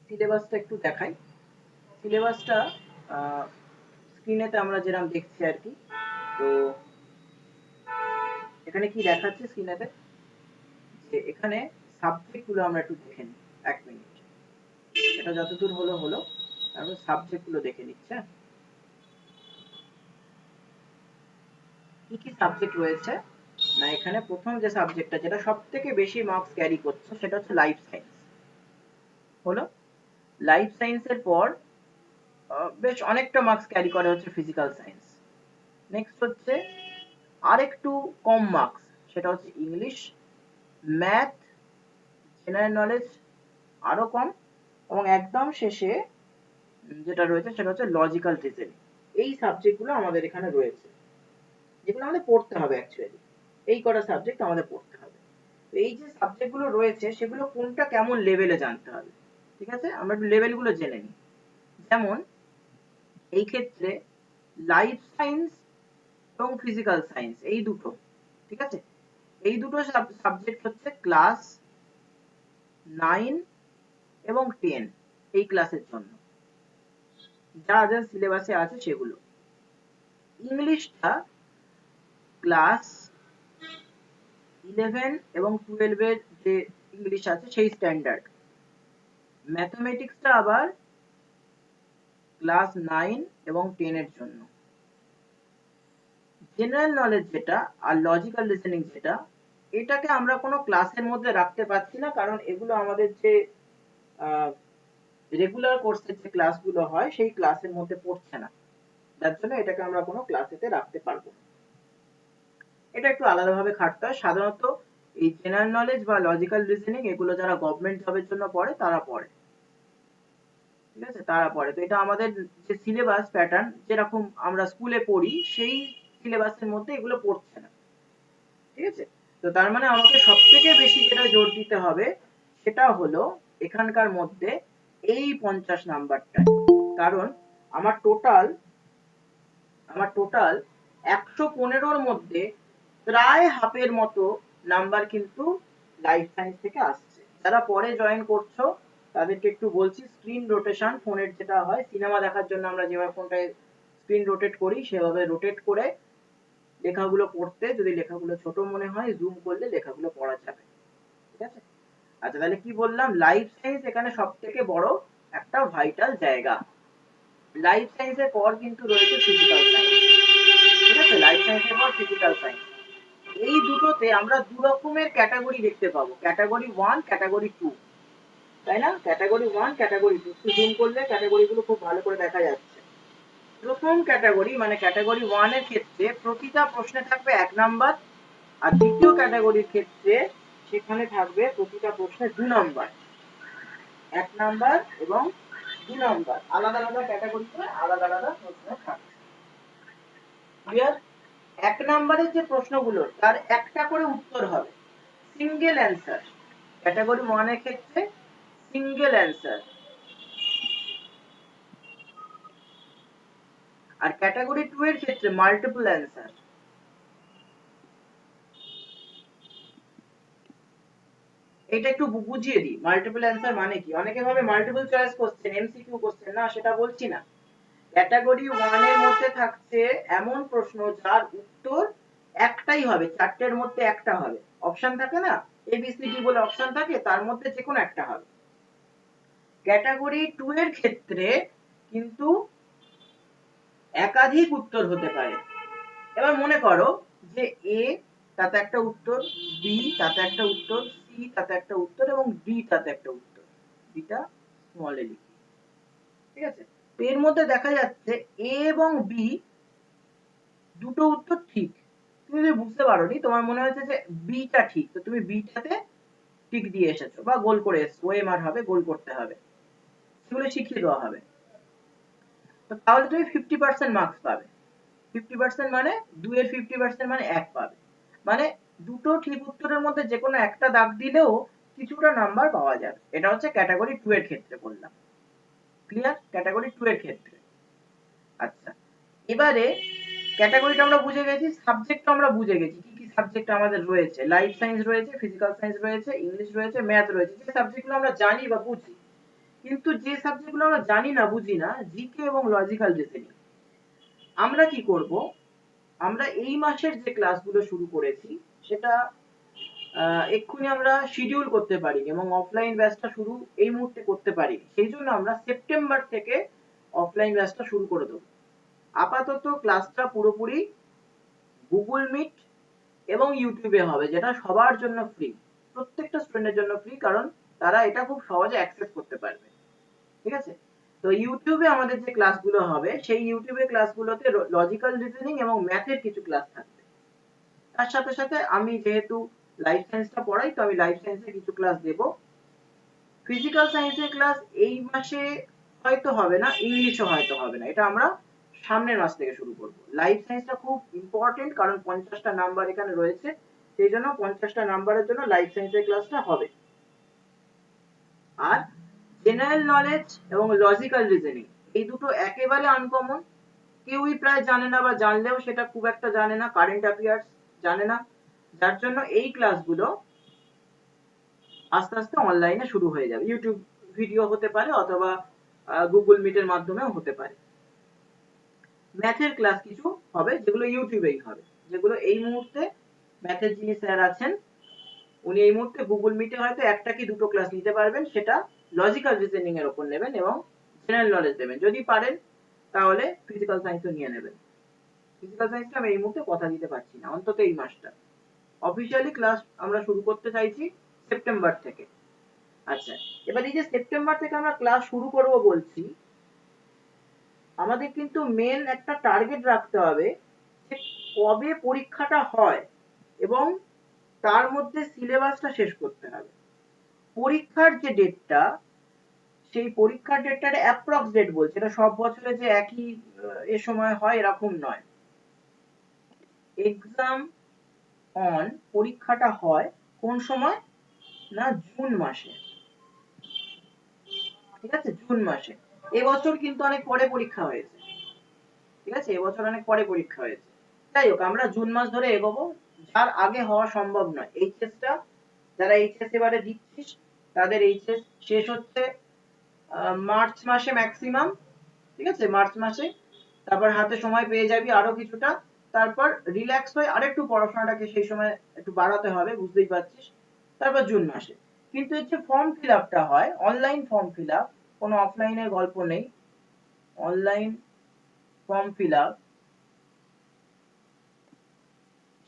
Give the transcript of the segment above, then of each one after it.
সিলেবাসটা একটু দেখাই। সিলেবাসটা স্ক্রিনেতে আমরা যেরকম দেখছি আর কি। তো এখানে কি দেখাচ্ছে স্ক্রিনেতে, যে এখানে সাবজেক্টগুলো আমরা একটু দেখে নিই। 1 মিনিট, এটা যতদূর হলো হলো, তারপর সাবজেক্টগুলো দেখে নিচ্ছে। কি কি সাবজেক্ট রয়েছে না, এখানে প্রথম যে সাবজেক্টটা যেটা সবথেকে বেশি মার্কস ক্যারি করছে সেটা হচ্ছে লাইফ সায়েন্স। হলো, লাইফ সায়েন্সের পর বেশ অনেকটা মার্কস ক্যারি করে হচ্ছে ফিজিক্যাল সায়েন্স। নেক্সট হচ্ছে আর একটু কম মার্কস, সেটা হচ্ছে ইংলিশ, ম্যাথ, জেনারেল নলেজ আরো কম, এবং একদম শেষে যেটা রয়েছে সেটা হচ্ছে লজিক্যাল রিজনিং। এই সাবজেক্টগুলো আমাদের এখানে রয়েছে, যেগুলো আমাদের পড়তে হবে অ্যাকচুয়ালি। এই কটা সাবজেক্ট আমাদের পড়তে হবে। তো এই যে সাবজেক্টগুলো রয়েছে সেগুলো কোনটা কেমন লেভেলে জানতে হবে। ঠিক আছে, আমরা একটু লেভেলগুলো জেনে নিই। যেমন এই ক্ষেত্রে লাইফ সায়েন্স এবং ফিজিক্যাল সায়েন্স এই দুটো, ঠিক আছে, এই দুটো সাবজেক্ট হচ্ছে ক্লাস 9 এবং 10 এই ক্লাসের জন্য যা যা সিলেবাসে আছে সেগুলো। ইংলিশটা ক্লাস 11 এবং 12 এর যে ইংলিশ আছে সেই স্ট্যান্ডার্ড। ম্যাথমেটিক্সটা আবার ক্লাস 9 এবং 10 এর জন্য। জেনারেল নলেজ যেটা আর লজিক্যাল রিজনিং যেটা, এটাকে আমরা কোনো ক্লাসের মধ্যে রাখতে পারছি না, কারণ এগুলো আমাদের যে রেগুলার কোর্সের যে ক্লাসগুলো হয় সেই ক্লাসের মধ্যে পড়ছে না, যার জন্য এটাকে আমরা কোনো ক্লাসেতে রাখতে পারবো না। এটা একটু আলাদাভাবে খাটতে হয়। সাধারণত এই জেনারেল নলেজ বা লজিক্যাল রিজনিং এগুলো যারা গভর্নমেন্ট জবের জন্য পড়ে তারা পড়ে, ঠিক আছে, তারা পড়ে। তো এটা আমাদের যে সিলেবাস প্যাটার্ন যেরকম আমরা স্কুলে পড়ি সেই সিলেবাসের মধ্যে এগুলো পড়ছে না, ঠিক আছে। তো তার মানে আমাকে সব থেকে বেশি যেটা জোর দিতে হবে সেটা হলো এখানকার মধ্যে এই 50 নাম্বারটা। কারণ আমার টোটাল 115-র মধ্যে প্রায় হাফের মতো নাম্বার কিন্তু লাইফ সায়েন্স থেকে আসছে। যারা পরে জয়েন করছো তাদেরকে একটু বলছি, স্ক্রিন রোটেশন ফোনের যেটা হয়, সিনেমা দেখার জন্য আমরা যেভাবে ফোনটায় স্ক্রিন রোটেট করি সেভাবে রোটেট করে লেখাগুলো পড়তে, যদি লেখাগুলো ছোট মনে হয় জুম করলে লেখাগুলো পড়া যাবে, ঠিক আছে। আচ্ছা, তাহলে কি বললাম, লাইফ সায়েন্স এখানে সব থেকে বড় একটা ভাইটাল জায়গা। লাইফ সায়েন্সের পর কিন্তু রয়েছে ফিজিক্যাল সায়েন্স, ঠিক আছে, লাইফ সায়েন্সের পর ফিজিক্যাল সায়েন্স। এই দুটোতে আমরা দু রকমের ক্যাটাগরি দেখতে পাবো, ক্যাটাগরি 1, ক্যাটাগরি 2, তাই না? ক্যাটাগরি 1, ক্যাটাগরি 2, একটু জুম করলে ক্যাটাগরি গুলো খুব ভালো করে দেখা যাচ্ছে। প্রথম ক্যাটাগরি মানে ক্যাটাগরি 1 এর ক্ষেত্রে প্রতিটা প্রশ্নে থাকবে 1 নাম্বার, আর দ্বিতীয় ক্যাটাগরির ক্ষেত্রে সেখানে থাকবে প্রতিটা প্রশ্নে 2 নাম্বার। 1 নাম্বার এবং 2 নাম্বার, আলাদা আলাদা ক্যাটাগরিতে আলাদা আলাদা প্রশ্ন থাকবে। ক্লিয়ার? 1 নাম্বারের যে প্রশ্নগুলো তার একটা করে উত্তর হবে, সিঙ্গেল অ্যান্সার। ক্যাটাগরি 1 এর ক্ষেত্রে সিঙ্গেল অ্যান্সার, আর ক্যাটাগরি 2 এর ক্ষেত্রে মাল্টিপল অ্যান্সার। এটা একটু বুঝিয়ে দিই, মাল্টিপল অ্যান্সার মানে কি। অনেকে ভাবে multiple choice question, MCQ question, না সেটা বলছি না। ক্যাটাগরি 1 এর মধ্যে থাকছে এমন প্রশ্ন যার উত্তর একটাই হবে, চারটের মধ্যে একটা হবে। অপশন থাকে না, এবিসিডি বলে অপশন থাকে, তার মধ্যে যে কোনো একটা হবে। ক্যাটাগরি 2 এর ক্ষেত্রে কিন্তু একাধিক উত্তর হতে পারে। এবার মনে করো যে এ তাতে একটা উত্তর, বি তাতে একটা উত্তর, সি তাতে একটা উত্তর এবং ডি তাতে একটা উত্তর। বিটা স্মল এ লিখি, ঠিক আছে। তো এর মধ্যে দেখা যাচ্ছে এ এবং বি দুটো উত্তর ঠিক। তুমি যদি বুঝতে পারোনি, তোমার মনে হচ্ছে যে বিটা ঠিক, তো তুমি বিটাতে টিক দিয়ে এসেছো বা গোল করে এসেছো, ওএমআর হবে, গোল করতে হবে, সেগুলো শিখিয়ে দেওয়া হবে। তো তাহলে তুমি 50% মার্কস পাবে। 50% মানে 2 এর 50% মানে 1 পাবে। মানে দুটো ঠিক উত্তরের মধ্যে যে কোনো একটা দাগ দিলেও কিছুটা নাম্বার পাওয়া যাবে। এটা হচ্ছে ক্যাটাগরি 2 এর ক্ষেত্রে বললাম। ক্লিয়ার? ক্যাটাগরি 2 এর ক্ষেত্রে। আচ্ছা, এবারে ক্যাটাগরিটা আমরা বুঝে গেছি, সাবজেক্ট আমরা বুঝে গেছি কি কি সাবজেক্ট আমাদের রয়েছে। লাইফ সায়েন্স রয়েছে, ফিজিক্যাল সায়েন্স রয়েছে, ইংলিশ রয়েছে, ম্যাথ রয়েছে, যে সাবজেক্টগুলো আমরা জানি বা বুঝি। কিন্তু যে সাবজেক্টগুলো আমরা জানি না, বুঝি না, জিকে এবং লজিক্যাল রিজনিং, আমরা কি করব, আমরা এই মাসের যে ক্লাসগুলো শুরু করেছি সেটা এক্ষুনি আমরা শিডিউল করতে পারি এবং অফলাইন ব্যাচটা শুরু এই মুহূর্তে করতে পারি, সেই জন্য আমরা সেপ্টেম্বর থেকে অফলাইন ব্যাচটা শুরু করে দেবো। আপাতত ক্লাসটা পুরোপুরি গুগল মিট এবং ইউটিউবে হবে, যেটা সবার জন্য ফ্রি, প্রত্যেকটা স্টুডেন্টের জন্য ফ্রি, কারণ তারা এটা খুব সহজে অ্যাক্সেস করতে পারবে। ঠিক আছে? তো ইউটিউবে আমাদের যে ক্লাসগুলো হবে, সেই ইউটিউবে ক্লাসগুলোতে লজিক্যাল রিজনিং এবং ম্যাথের কিছু ক্লাস থাকবে। তার সাথে সাথে আমি যেহেতু লাইফ সায়েন্সটা পড়াই, তো আমি লাইফ সায়েন্সের কিছু ক্লাস দেব। ফিজিক্যাল সায়েন্সের ক্লাস এই মাসে হয়তো হবে না, ইংলিশও হয়তো হবে না, এটা আমরা সামনের মাস থেকে শুরু করব। লাইফ সায়েন্সটা খুব ইম্পর্টেন্ট, কারণ 50টা নাম্বার এখানে রয়েছে, সেই জন্য 50টা নাম্বারের জন্য লাইফ সায়েন্সের ক্লাসটা হবে। আর জেনারেল নলেজ এবং লজিক্যাল রিজনিং, এই দুটো একেবারে আনকমন, কেউই প্রায় জানে না, বা জানলেও সেটা খুব একটা জানে না, কারেন্ট অ্যাফেয়ার্স জানে না, যার জন্য এই ক্লাসগুলো আস্তে আস্তে অনলাইনে শুরু হয়ে যাবে। ইউটিউব ভিডিও হতে পারে অথবা গুগল মিটের মাধ্যমেও হতে পারে। ম্যাথের ক্লাস কিছু হবে যেগুলো ইউটিউবেই হবে, যেগুলো এই মুহূর্তে ম্যাথের যিনি স্যার আছেন উনি এই মুহূর্তে গুগল মিটে হয়তো একটা কি দুটো ক্লাস নিতে পারবেন, সেটা লজিক্যাল রিজনিং এর উপর নেবেন এবং জেনারেল নলেজ দেবেন। যদি পারেন তাহলে ফিজিক্যাল সায়েন্সও নিয়ে নেবেন। ফিজিক্যাল সায়েন্সটা আমি এই মুহূর্তে কথা দিতে পারছি না, অন্তত এই মাসটা। অফিসিয়ালি ক্লাস আমরা শুরু করতে চাইছি সেপ্টেম্বর থেকে। আচ্ছা, এবার এই যে সেপ্টেম্বর থেকে আমরা ক্লাস শুরু করব বলছি, আমাদের কিন্তু মেন একটা টার্গেট রাখতে হবে যে কবে পরীক্ষাটা হয় এবং তার মধ্যে সিলেবাসটা শেষ করতে হবে। পরীক্ষার যে ডেটটা, সেই পরীক্ষার ডেটটার অ্যাপ্রক্স ডেট বলছে, এটা সব বছরে যে একই এ সময় হয় এরকম নয়। এক্সাম অন পরীক্ষাটা হয় কোন সময় না, জুন মাসে। ঠিক আছে, জুন মাসে। এবছর কিন্তু অনেক পরে পরীক্ষা হয়েছে। ঠিক আছে, এবছর অনেক পরে পরীক্ষা হয়েছে। যাই হোক, আমরা জুন মাস ধরে এগোবো, যার আগে হওয়া সম্ভব নয়। এইচএসটা যারা এইচএস এবারে দিচ্ছিস, তাদের এইচএস শেষ হচ্ছে মার্চ মাসে ম্যাক্সিমাম। ঠিক আছে, মার্চ মাসে। তারপর হাতে সময় পেয়ে যাবি আরো কিছুটা, তারপর রিল্যাক্স হয়ে আরেকটু পড়াশোনাটাকে সেই সময় একটু বাড়াতে হবে, বুঝতেই পারছিস। তারপর জুন মাসে। কিন্তু এই যে ফর্ম ফিল আপটা হয়, অনলাইন ফর্ম ফিল আপ, কোনো অফলাইনের গল্প নেই, অনলাইন ফর্ম ফিল আপ,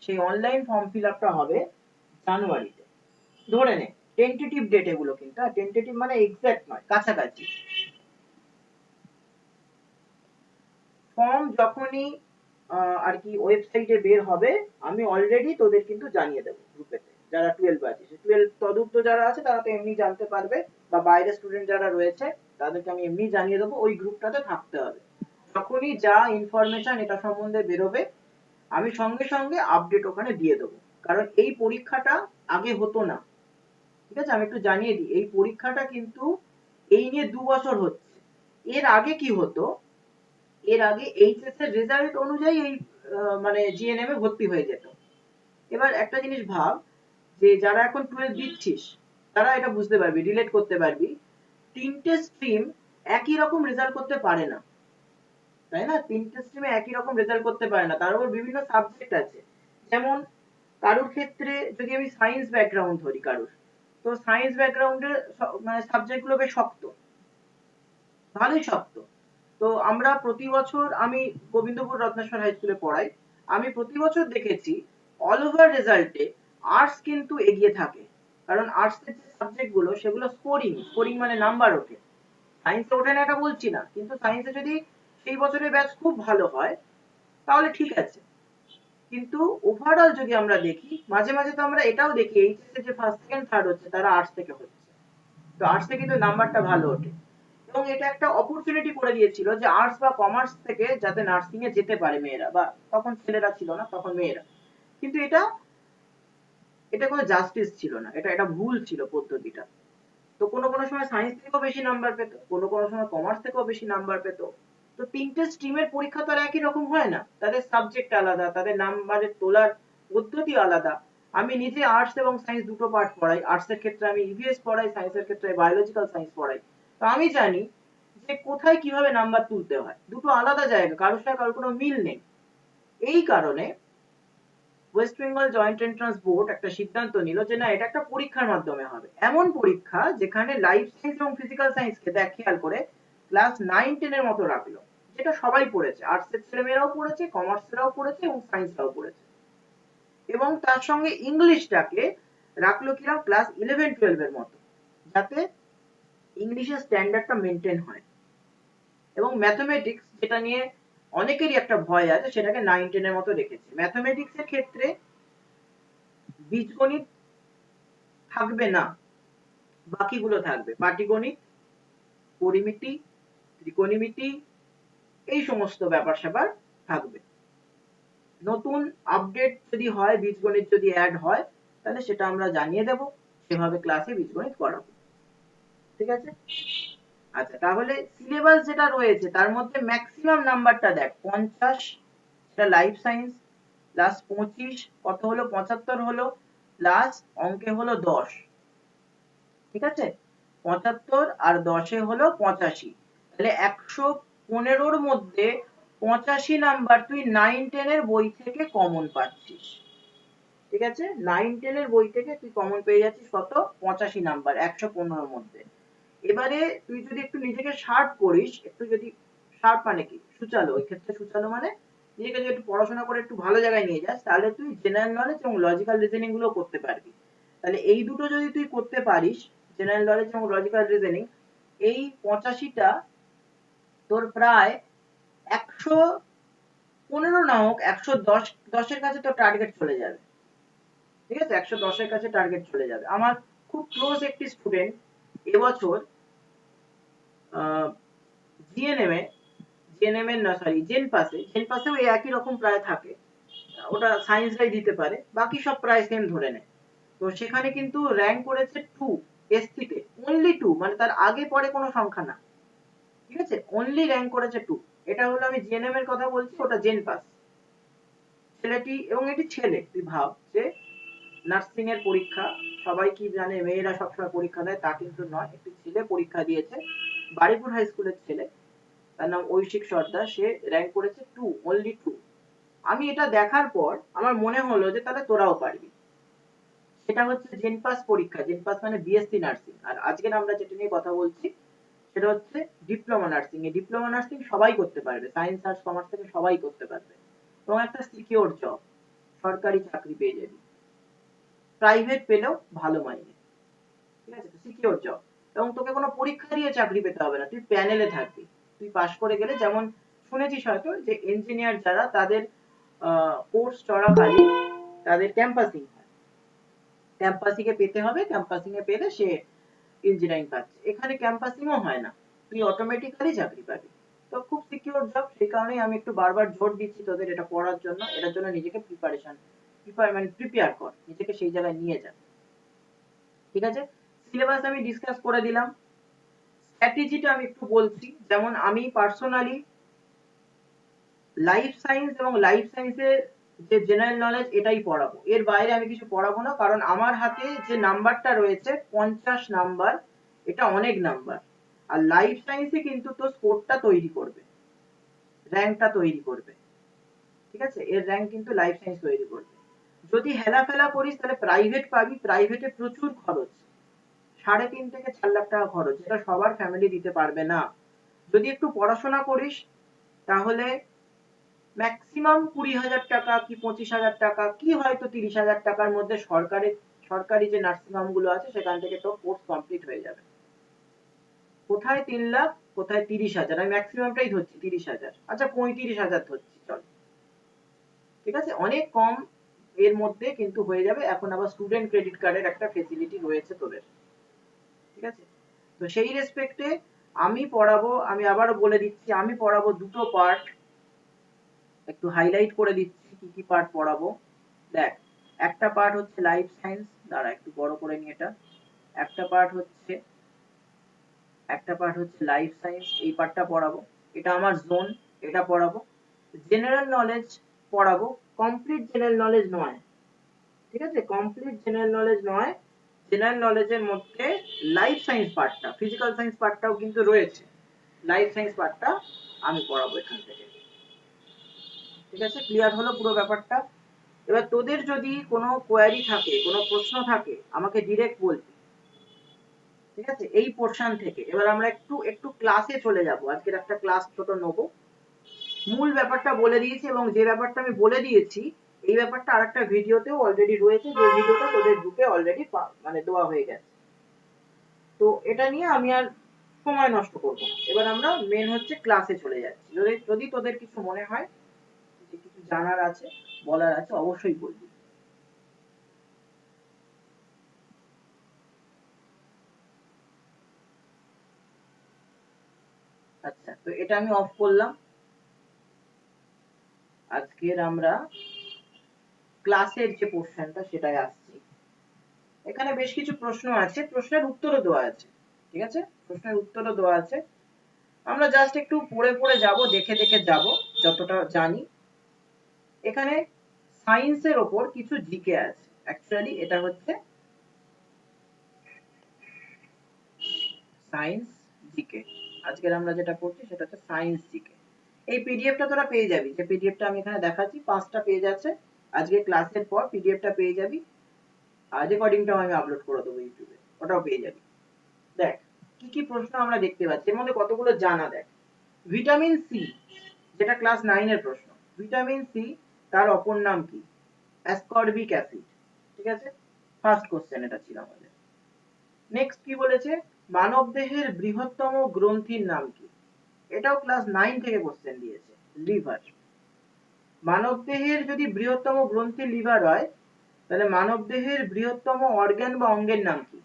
সেই অনলাইন ফর্ম ফিল আপটা হবে জানুয়ারিতে। ধরে নে, টেন্টেটিভ ডেট এগুলো, কিন্তু টেন্টেটিভ মানে এক্সাক্ট নয়, কাছাকাছি। ফর্ম যখনই আর কি ওয়েবসাইটে বের হবে, আমি অলরেডি তোদের কিন্তু জানিয়ে দেবো গ্রুপেতে, যারা 12 আছে, 12 তদুর্ধ যারা আছে তারা তো এমনি জানতে পারবে, বা বাইরের স্টুডেন্ট যারা রয়েছে তাদেরকে আমি এমনি জানিয়ে দেবো, ওই গ্রুপটাতে থাকতে হবে। যখনই যা ইনফরমেশন এটা সম্বন্ধে বেরোবে, আমি সঙ্গে সঙ্গে আপডেট ওখানে দিয়ে দেবো। কারণ এই পরীক্ষাটা আগে হতো না। ঠিক আছে, আমি একটু জানিয়ে দিই, এই পরীক্ষাটা কিন্তু এই নিয়ে 2 বছর হচ্ছে। এর আগে কি হতো, এর আগে এইচএস এর রেজাল্ট অনুযায়ী এই মানে জিএনএম এ ভর্তি হয়ে যেত। এবার একটা জিনিস ভাব, যে যারা এখন 12 দিচ্ছিস তারা এটা বুঝতে পারবি, রিলেট করতে পারবি, তিনটে স্ট্রিম একই রকম রেজাল্ট করতে পারে না, তাই না? তিনটে স্ট্রিমে একই রকম রেজাল্ট করতে পারে না, তার উপর বিভিন্ন সাবজেক্ট আছে। যেমন কারুর ক্ষেত্রে যদি আমি সায়েন্স ব্যাকগ্রাউন্ড ধরি, কারুর তো সায়েন্স ব্যাকগ্রাউন্ডের মানে সাবজেক্ট গুলো বেশ শক্ত, ভালোই শক্ত। তো আমরা প্রতি বছর, আমি গোবিন্দপুর রত্নেশ্বর হাই স্কুলে পড়াই, আমি প্রতি বছর দেখেছি অল ওভার রেজাল্টে আর্টস কিন্তু এগিয়ে থাকে। কারণ আর্টস এর যে সাবজেক্ট গুলো সেগুলো স্কোরিং, স্কোরিং মানে নাম্বার ওঠে। সায়েন্সে ওঠে না এটা বলছি না, কিন্তু সায়েন্সে যদি সেই বছরের ব্যাচ খুব ভালো হয় তাহলে ঠিক আছে। কিন্তু ওভারঅল যদি আমরা দেখি, মাঝে মাঝে তো আমরা এটাও দেখি এইচএস এ যে ফার্স্ট সেকেন্ড থার্ড হচ্ছে তারা আর্টস থেকে হচ্ছে, তো আর্টসে কিন্তু নাম্বারটা ভালো ওঠে। এবং এটা একটা অপরচুনিটি করে দিয়েছিল যে আর্টস বা কমার্স থেকে যাতে নার্সিং এ যেতে পারে মেয়েরা, বা তখন ছেলেরা ছিল না, তখন মেয়েরা। কিন্তু এটা এটা কোনো জাস্টিস ছিল না, এটা এটা ভুল ছিল পদ্ধতিটা। তো কোনো কোনো সময় সায়েন্স থেকেও বেশি নাম্বার পেত, কোনো কোনো সময় কমার্স থেকেও বেশি নাম্বার পেত। তো তিনটে স্ট্রিমের পরীক্ষা তো আর একই রকম হয় না, তাদের সাবজেক্ট আলাদা, তাদের নাম্বারের তোলার পদ্ধতি আলাদা। আমি নিজে আর্টস এবং সায়েন্স দুটো পার্ট পড়াই, আর্টস এর ক্ষেত্রে আমি ইভিএস পড়াই, সায়েন্সের ক্ষেত্রে বায়োলজিক্যাল সায়েন্স পড়াই। তো আমি জানি যে কোথায় কিভাবে নাম্বার তুলতে হয়, দুটো আলাদা জায়গা, কারোর সাথে কারোর কোনো মিল নেই। এই কারণে West Bengal joint entrance board একটা সিদ্ধান্ত নিল যে না, এটা একটা পরীক্ষার মাধ্যমে হবে, এমন পরীক্ষা যেখানে লাইফ সায়েন্স এবং ফিজিক্যাল সায়েন্সকে দেখ খেয়াল করে ক্লাস 9-10 এর মতো রাখলো, যেটা সবাই পড়েছে, আর্টসের ছেলেমেয়েরাও পড়েছে, কমার্সেরাও পড়েছে এবং সায়েন্সরাও পড়েছে। এবং তার সঙ্গে ইংলিশটাকে রাখলো কিরকম ক্লাস 11-12 এর মতো, যাতে ইংলিশের স্ট্যান্ডার্ডটা মেনটেন হয়। এবং ম্যাথমেটিক্স, যেটা নিয়ে অনেকেরই একটা ভয় আছে, সেটাকে 9-10 এর মতো রেখেছে। ম্যাথমেটিক্স এর ক্ষেত্রে বীজগণিত থাকবে না, বাকিগুলো থাকবে, পাটিগণিত, পরিমিতি, ত্রিকোণমিতি, এই সমস্ত ব্যাপার স্যাপার থাকবে। নতুন আপডেট যদি হয়, বীজগণিত যদি অ্যাড হয়, তাহলে সেটা আমরা জানিয়ে দেব, সেভাবে ক্লাসে বীজগণিত করাবো। ঠিক আছে? আচ্ছা, তাহলে সিলেবাস যেটা রয়েছে তার মধ্যে ম্যাক্সিমাম নাম্বারটা দেখ 50, সেটা লাইফ সায়েন্স, প্লাস 25 কত হলো, 75 হলো, প্লাস অঙ্কে হলো 10। ঠিক আছে? 75 আর 10 হলো 85, তাহলে 115 এর মধ্যে 85 নাম্বার তুই 9-10 এর বই থেকে কমন পাচ্ছিস। ঠিক আছে? 9-10 এর বই থেকে তুই কমন পেয়ে যাচ্ছিস কত, 85 নাম্বার 115 এর মধ্যে। এবারে তুই যদি একটু নিজেকে শার্প করিস, একটু যদি শার্প মানে কি, সুচালো, ওই ক্ষেত্রে সুচালো মানে নিজেকে যদি একটু পড়াশোনা করে একটু ভালো জায়গায় নিয়ে যাস, তাহলে তুই জেনারেল নলেজ এবং লজিক্যাল রিজনিং গুলো করতে পারবি। তাহলে এই দুটো যদি তুই করতে পারিস, জেনারেল নলেজ এবং লজিক্যাল রিজনিং, এই 85টা তোর প্রায় 115 না হোক 110, 10-এর কাছে তোর টার্গেট চলে যাবে। ঠিক আছে? 110-এর কাছে টার্গেট চলে যাবে। আমার খুব ক্লোজ একটি স্টুডেন্ট এবছর জিএনএম এ, জিএনএম এর না সরি জেন পাসেও এই একই রকম প্রায় থাকে, ওটা সায়েন্সরাই দিতে পারে, বাকি সব প্রায় সেম ধরে নেয়। তো সেখানে কিন্তু র্যাঙ্ক করেছে 2 এসসিতে, অনলি 2, মানে তার আগে পরে কোনো সংখ্যা না। ঠিক আছে? অনলি র্যাঙ্ক করেছে 2। এটা হলো, আমি জেএনএম এর কথা বলছি, ওটা জেন পাস ছেলেটি, এবং এটি ছেলে, তুই ভাব যে নার্সিং এর পরীক্ষা, সবাই কি জানে মেয়েরা সবসময় পরীক্ষা দেয়, তা কিন্তু নয়, একটি ছেলে পরীক্ষা দিয়েছে, বারিপুর হাই স্কুলের ছেলে, তার নাম ঐশিক সর্দার, সে র্যাঙ্ক করেছে 2, অনলি 2। আমি এটা দেখার পর আমার মনে হলো যে তাহলে তোরাও পারবি। সেটা হচ্ছে জেনপাস পরীক্ষা, জেনপাস মানে বিএসসি নার্সিং। আর আজকের আমরা যেটা নিয়ে কথা বলছি সেটা হচ্ছে ডিপ্লোমা নার্সিং। এই ডিপ্লোমা নার্সিং সবাই করতে পারবে, সায়েন্স আর্টস কমার্স থেকে সবাই করতে পারবে, এবং একটা সিকিউর জব, সরকারি চাকরি পেয়ে যাবি, প্রাইভেট পেলেও ভালো মাইনে। ঠিক আছে? সিকিউর জব, এবং তোকে কোনো পরীক্ষা দিয়ে চাকরি পেতে হবে না, তুই প্যানেলে থাকবি, তুই পাশ করে গেলে, যেমন শুনেছিস হয়তো যে ইঞ্জিনিয়ার যারা, তাদের কোর্স চলাকালীন তাদের ক্যাম্পাসিং হয়, ক্যাম্পাসিং এ পেতে হবে, ক্যাম্পাসিং এ পেলে সে ইঞ্জিনিয়ারিং পাচ্ছে। এখানে ক্যাম্পাসিংও হয় না, তুই অটোমেটিক্যালি চাকরি পাবি। তো খুব সিকিউর জব, সেই কারণেই আমি একটু বারবার জোর দিচ্ছি তোদের এটা পড়ার জন্য, এটার জন্য নিজেকে প্রিপেয়ার কর, নিজেকে সেই জায়গায় নিয়ে যা। ঠিক আছে? সিলেবাস আমি ডিসকাস করে দিলাম, স্ট্র্যাটেজিটা আমি একটু বলছি। যেমন আমি পার্সোনালি লাইফ সায়েন্স এবং লাইফ সায়েন্সের যে জেনারেল নলেজ, এটাই পড়াবো, এর বাইরে আমি কিছু পড়াবো না, কারণ আমার হাতে যে নাম্বারটা রয়েছে 50 নাম্বার, এটা অনেক নাম্বার। আর লাইফ সায়েন্সে কিন্তু তো স্কোরটা তৈরি করবে, র্যাঙ্কটা তৈরি করবে। ঠিক আছে? এর র্যাঙ্ক কিন্তু লাইফ সায়েন্স তৈরি করবে। যদি হেলাফেলা করিস তাহলে প্রাইভেট পাবি, প্রাইভেটে প্রচুর খরচ, 3.5 থেকে 4 লাখ টাকা খরচ, যেটা সবার ফ্যামিলি দিতে পারবে না। যদি একটু পড়াশোনা করিস তাহলে ম্যাক্সিমাম 20,000 টাকা কি 25,000 টাকা কি হয়তো 30,000 টাকার মধ্যে সরকারি যে নার্সিং হোম গুলো আছে সেখান থেকে তোর কোর্স কমপ্লিট হয়ে যাবে। কোথায় 3 লাখ, কোথায় 30,000, আমি ম্যাক্সিমামটাই ধরছি 30,000, আচ্ছা 35,000 ধরছি চল। ঠিক আছে? অনেক কম এর মধ্যে কিন্তু হয়ে যাবে। এখন আবার স্টুডেন্ট ক্রেডিট কার্ডের একটা ফেসিলিটি রয়েছে তোদের। ঠিক আছে? তো সেই রেসপেক্টে আমি পড়াবো, আমি আবারও বলে দিচ্ছি, আমি পড়াবো দুটো পার্ট, একটু হাইলাইট করে দিচ্ছি কি কি পার্ট পড়াবো। দেখ, একটা পার্ট হচ্ছে লাইফ সায়েন্স, দাঁড়া একটু বড় করে নি এটা, একটা পার্ট হচ্ছে লাইফ সায়েন্স, এই পার্টটা পড়াবো, এটা আমার জোন, এটা পড়াবো। জেনারেল নলেজ পড়াবো, কমপ্লিট জেনারেল নলেজ নয়। ঠিক আছে? কমপ্লিট জেনারেল নলেজ নয়, জেনারেল নলেজের মধ্যে লাইফ সায়েন্স পার্টটা, ফিজিক্যাল সায়েন্স পার্টটাও কিন্তু রয়েছে। লাইফ সায়েন্স পার্টটা আমি পড়াবো এখান থেকে। ঠিক আছে, ক্লিয়ার হলো পুরো ব্যাপারটা? এবার তোদের যদি কোনো কোয়ারি থাকে, কোনো প্রশ্ন থাকে, আমাকে ডিরেক্ট বলবি। ঠিক আছে, এই পোর্শন থেকে এবার আমরা একটু একটু ক্লাসে চলে যাব। আজকের একটা ক্লাস ছোট নেবো। মূল ব্যাপারটা বলে দিয়েছি, এবং যে ব্যাপারটা আমি বলে দিয়েছি এই ব্যাপারটা আরেকটা ভিডিওতেও অলরেডি রয়েছে, যে ভিডিওটা তোদের গ্রুপে অলরেডি মানে দেওয়া হয়ে গেছে। তো এটা নিয়ে আমি আর সময় নষ্ট করব না। এবার আমরা মেন হচ্ছে ক্লাসে চলে যাচ্ছি। যদি তোদের কিছু মনে হয়, যে কিছু জানার আছে, বলার আছে, অবশ্যই বলবি। আচ্ছা, তো এটা আমি অফ করলাম। আজকের আমরা ক্লাসের যে পোর্শনটা সেটাই আসছি। এখানে বেশ কিছু প্রশ্ন আছে, প্রশ্নের উত্তরও দেওয়া আছে। ঠিক আছে, প্রশ্নের উত্তরও দেওয়া আছে। আমরা জাস্ট একটু পড়ে পড়ে যাব, দেখে দেখে যাব যতটা জানি। এখানে সায়েন্সের ওপর কিছু জিকে আছে। অ্যাকচুয়ালি এটা হচ্ছে সায়েন্স জিকে। আজকের আমরা যেটা করছি সেটা হচ্ছে সায়েন্স জিকে। এই পিডিএফটা তোরা পেয়ে যাবি, যে পিডিএফটা আমি এখানে দেখাচ্ছি 5টা পেজ আছে। আজকে ক্লাসের পর পিডিএফটা পেয়ে যাবি, আর রেকর্ডিংটাও আমি আপলোড করে দেবো ইউটিউবে, ওটাও পেয়ে যাবি। দেখ কি কি প্রশ্ন আমরা দেখতে পাচ্ছি, এর মধ্যে কতগুলো জানা। দেখ, ভিটামিন সি, যেটা ক্লাস 9 এর প্রশ্ন। ভিটামিন সি তার অপর নাম কি? Ascorbic acid. ঠিক আছে, ফার্স্ট কোশ্চেন এটা ছিল আমাদের। নেক্সট কি বলেছে? মানবদেহের বৃহত্তম গ্রন্থির নাম কি? এটাও ক্লাস 9 থেকে কোশ্চেন দিয়েছে, লিভার। মানবদেহের যদি বৃহত্তম গ্রন্থি লিভার হয়, তাহলে মানবদেহের বৃহত্তম অর্গান বা অঙ্গের নাম কি?